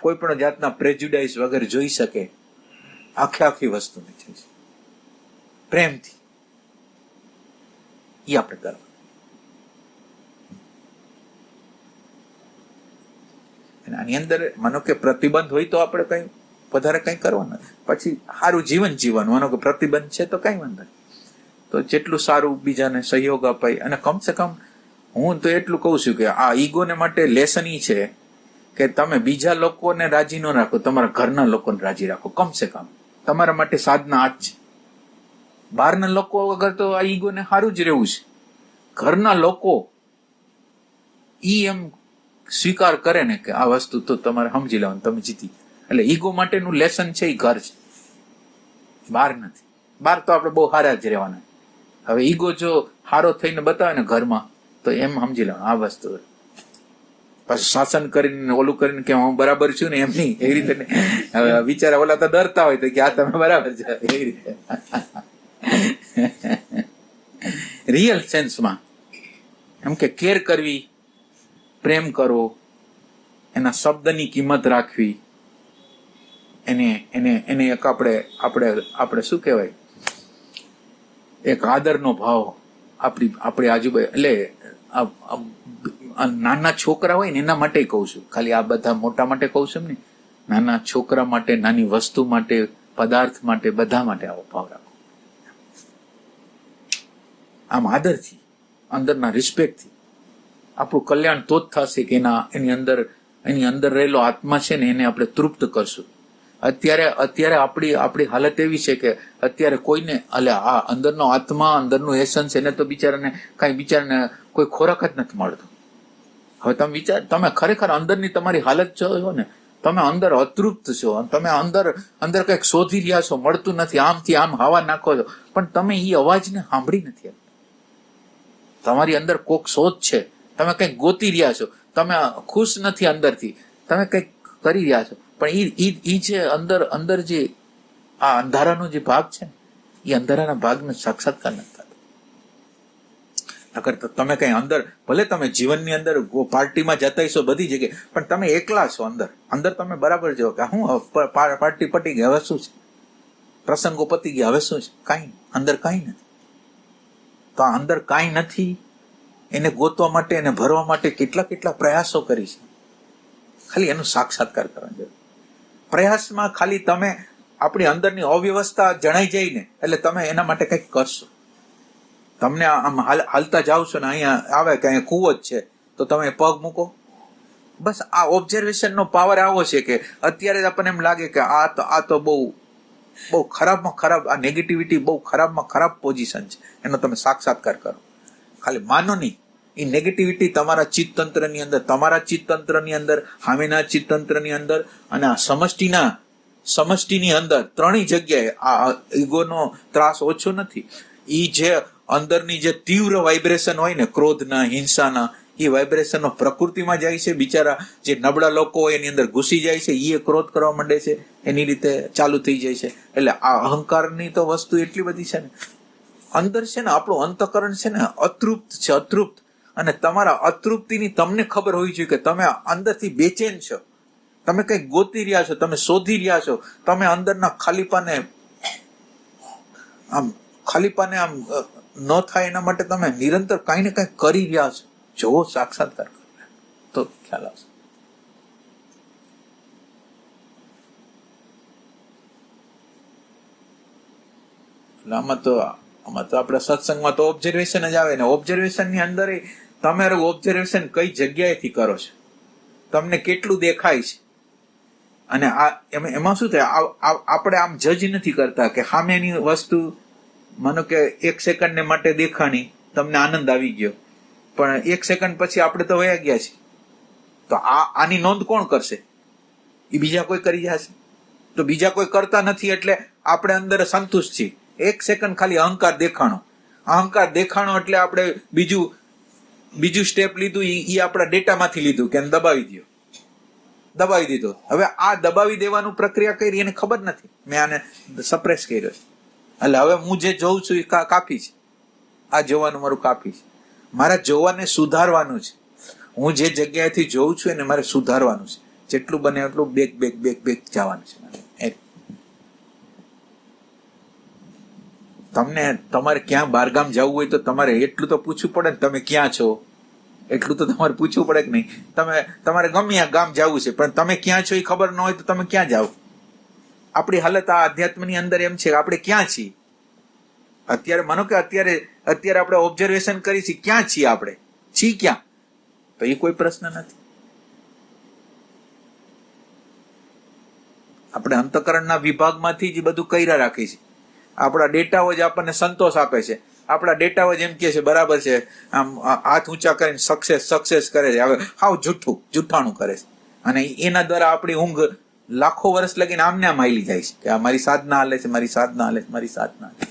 કોઈ પણ જાતના પ્રેજ્યુડાઇઝ વગર જોઈ શકે, આખી વસ્તુને છે પ્રેમથી. એ આપણે કરવાનું. આની અંદર માનો કે પ્રતિબંધ હોય તો આપણે કઈ વધારે કઈ કરવાનું, પછી સારું જીવન જીવવાનું. માનો કે પ્રતિબંધ છે તો કઈ વાંધો નહીં, તો જેટલું સારું બીજાને સહયોગ અપાય. અને કમસે કમ હું તો એટલું કહું છું કે આ ઈગોને માટે લેસન ઈ છે કે તમે બીજા લોકોને રાજી ન રાખો, તમારા ઘરના લોકોને રાજી રાખો. કમસે કમ તમારા માટે સાધના આ જ છે. બહારના લોકો વગર તો આ ઈગોને સારું જ રહેવું છે. ઘરના લોકો ઈ એમ સ્વીકાર કરે ને કે આ વસ્તુ તો તમારે સમજી લેવાનું, તમે જીતી. એટલે ઈગો માટેનું લેસન છે એ ઘર છે, બહાર નથી. બહાર તો આપણે બહુ સારા જ રહેવાના. હવે ઈગો જો હારો થઈને બતાવે ને ઘરમાં, તો એમ સમજી લેવાનું આ વસ્તુ. પાછું શાસન કરીને ઓલું કરીને કે હું બરાબર છું ને, એમ નહીં. એવી રીતે હવે બિચારા ઓલા તો ડરતા હોય તો કે આ તમે બરાબર છે, એવી રીતે. રિયલ સેન્સમાં એમ કે કેર કરવી, પ્રેમ કરવો, એના શબ્દની કિંમત રાખવી, એને એક આપણે શું કહેવાય, એક આદરનો ભાવ આપણી આજુબાજુ. એટલે નાના છોકરા હોય ને એના માટે કહું છું, ખાલી આ બધા મોટા માટે કહું છું ને. નાના છોકરા માટે, નાની વસ્તુ માટે, પદાર્થ માટે, બધા માટે આવો ભાવ રાખો. આમ આદરથી, અંદરના રિસ્પેક્ટથી આપણું કલ્યાણ તો જ થશે કે એની અંદર રહેલો આત્મા છે ને એને આપણે તૃપ્ત કરશું. અત્યારે આપણી હાલત એવી છે કે અત્યારે કોઈને આ અંદરનો આત્મા, અંદરનું એસન્સ, એને તો બિચારાને કોઈ ખોરાક જ નથી મળતો. હવે તમે ખરેખર અંદરની તમારી હાલત જો ને, તમે અંદર અતૃપ્ત છો, તમે અંદર કંઈક શોધી રહ્યા છો, મળતું નથી, આમથી આમ હવા નાખો છો, પણ તમે એ અવાજને સાંભળી નથી. તમારી અંદર કોક શોધ છે, તમે કંઈક ગોતી રહ્યા છો, તમે ખુશ નથી અંદરથી, તમે કંઈક કરી રહ્યા છો, પણ એ જે અંદર જે આ અંધારાનો જે ભાગ છે ને, એ અંધારાના ભાગનો સાક્ષાત્કાર નથી થતો. નકર તો તમે કઈ અંદર, ભલે તમે જીવનની અંદર પાર્ટીમાં જતા હશો બધી જગ્યાએ, પણ તમે એકલા છો અંદર તમે બરાબર જો કે હું પાર્ટી પટી ગઈ, હવે શું છે, પ્રસંગો પતી ગયા, હવે શું છે? કાંઈ અંદર કાંઈ નથી. તો આ અંદર કાંઈ નથી એને ગોતવા માટે, એને ભરવા માટે કેટલા કેટલા પ્રયાસો કરી છે. ખાલી એનો સાક્ષાત્કાર કરવાનો જરૂર. પ્રયાસમાં ખાલી તમે આપણી અંદરની અવ્યવસ્થા જણાઈ જાય ને એટલે તમે એના માટે કંઈક કરશો. તમને આમ હાલતા જાવ છો ને અહીંયા આવે કે અહીંયા કૂવો જ છે તો તમે પગ મૂકો. બસ આ ઓબ્ઝર્વેશનનો પાવર આવો છે કે અત્યારે આપણને એમ લાગે કે આ તો બહુ ખરાબમાં ખરાબ, આ નેગેટિવિટી બહુ ખરાબમાં ખરાબ પોઝિશન છે, એનો તમે સાક્ષાત્કાર કરો. ખાલી માનો નહીં, એ નેગેટિવિટી તમારા ચિત્તતંત્રની અંદર, તમારા ચિત્તતંત્રની અંદર, સામેના ચિત્તતંત્રની અંદર અને આ સમષ્ટિની અંદર ત્રણેય જગ્યાએ આ ઈગોનો ત્રાસ ઓછો નથી. એ જે અંદરની જે તીવ્ર વાઇબ્રેશન હોય ને, ક્રોધના, હિંસાના, એ વાઇબ્રેશનો પ્રકૃતિમાં જાય છે. બિચારા જે નબળા લોકો હોય એની અંદર ઘૂસી જાય છે, એ ક્રોધ કરવા માંડે છે, એની રીતે ચાલુ થઈ જાય છે. એટલે આ અહંકારની તો વસ્તુ એટલી બધી છે ને, અંદર છે ને આપણું અંતઃકરણ છે ને અતૃપ્ત છે, અતૃપ્ત. અને તમારા અતૃપ્તિની તમને ખબર હોવી જોઈએ કે તમે અંદરથી બેચેન છો, તમે કંઈક ગોતી રહ્યા છો, તમે શોધી રહ્યા છો, તમે અંદરના ખાલીપાને આમ ન થાય એના માટે તમે નિરંતર કાંઈ ને કાંઈ કરી રહ્યા છો. જોવો, સાક્ષાત્કાર કરો તો ખ્યાલ આવશે. આમાં તો આપણે સત્સંગમાં તો ઓબ્ઝર્વેશન જ આવે ને. ઓબ્ઝર્વેશન ની અંદર તમારું ઓબ્ઝર્વેશન કઈ જગ્યાએથી કરો છો, તમને કેટલું દેખાય છે. અને એમાં શું થાય, આપણે આમ જજ નથી કરતા કે સામેની વસ્તુ માનો કે 1 સેકન્ડને માટે દેખાણી, તમને આનંદ આવી ગયો, પણ 1 સેકન્ડ પછી આપણે તો વયા ગયા છીએ. તો આની નોંધ કોણ કરશે? એ બીજા કોઈ કરી જશે? તો બીજા કોઈ કરતા નથી એટલે આપણે અંદર સંતુષ્ટ છીએ. 1 સેકન્ડ ખાલી અહંકાર દેખાણો એટલે આપણે બીજું સ્ટેપ લીધું, એ આપણા ડેટામાંથી લીધું કે દબાવી દીધો. હવે આ દબાવી દેવાનું પ્રક્રિયા કરી એને ખબર નથી, મેં આને સપ્રેસ કર્યો છે. એટલે હવે હું જે જોઉં છું એ કાફી છે. આ જોવાનું મારું કાફી છે. મારા જોવાને સુધારવાનું છે. હું જે જગ્યાએથી જોઉં છું એને મારે સુધારવાનું છે. જેટલું બને એટલું બેક જવાનું છે. તમારે ક્યાં બહારગામ જવું હોય તો તમારે એટલું તો પૂછવું પડે ને, તમે ક્યાં છો એટલું તો તમારે પૂછવું પડે કે નહીં? તમારે ગમે ગામ જવું છે પણ તમે ક્યાં છો એ ખબર ન હોય તો તમે ક્યાં જાઓ? આપણી હાલત આ અધ્યાત્મની અંદર એમ છે કે આપણે ક્યાં છીએ અત્યારે. માનો કે અત્યારે આપણે ઓબ્ઝર્વેશન કરી છે, ક્યાં છીએ આપણે? છીએ ક્યાં? તો એ કોઈ પ્રશ્ન નથી. આપણે અંતઃકરણના વિભાગમાંથી જ બધું કર્યા રાખી છે. આપણા ડેટાઓ જ આપણને સંતોષ આપે છે. આપણા ડેટાઓ જ એમ કે છે બરાબર છે, આમ હાથ ઊંચા કરીને સક્સેસ કરે છે. હવે હાવ જૂઠાણું કરે છે અને એના દ્વારા આપણી ઊંઘ લાખો વર્ષ લગીને આમને આમ હાલી જાય છે કે આ મારી સાધના હાલે છે, મારી સાધના હાલે છે, મારી સાધના હાલે છે.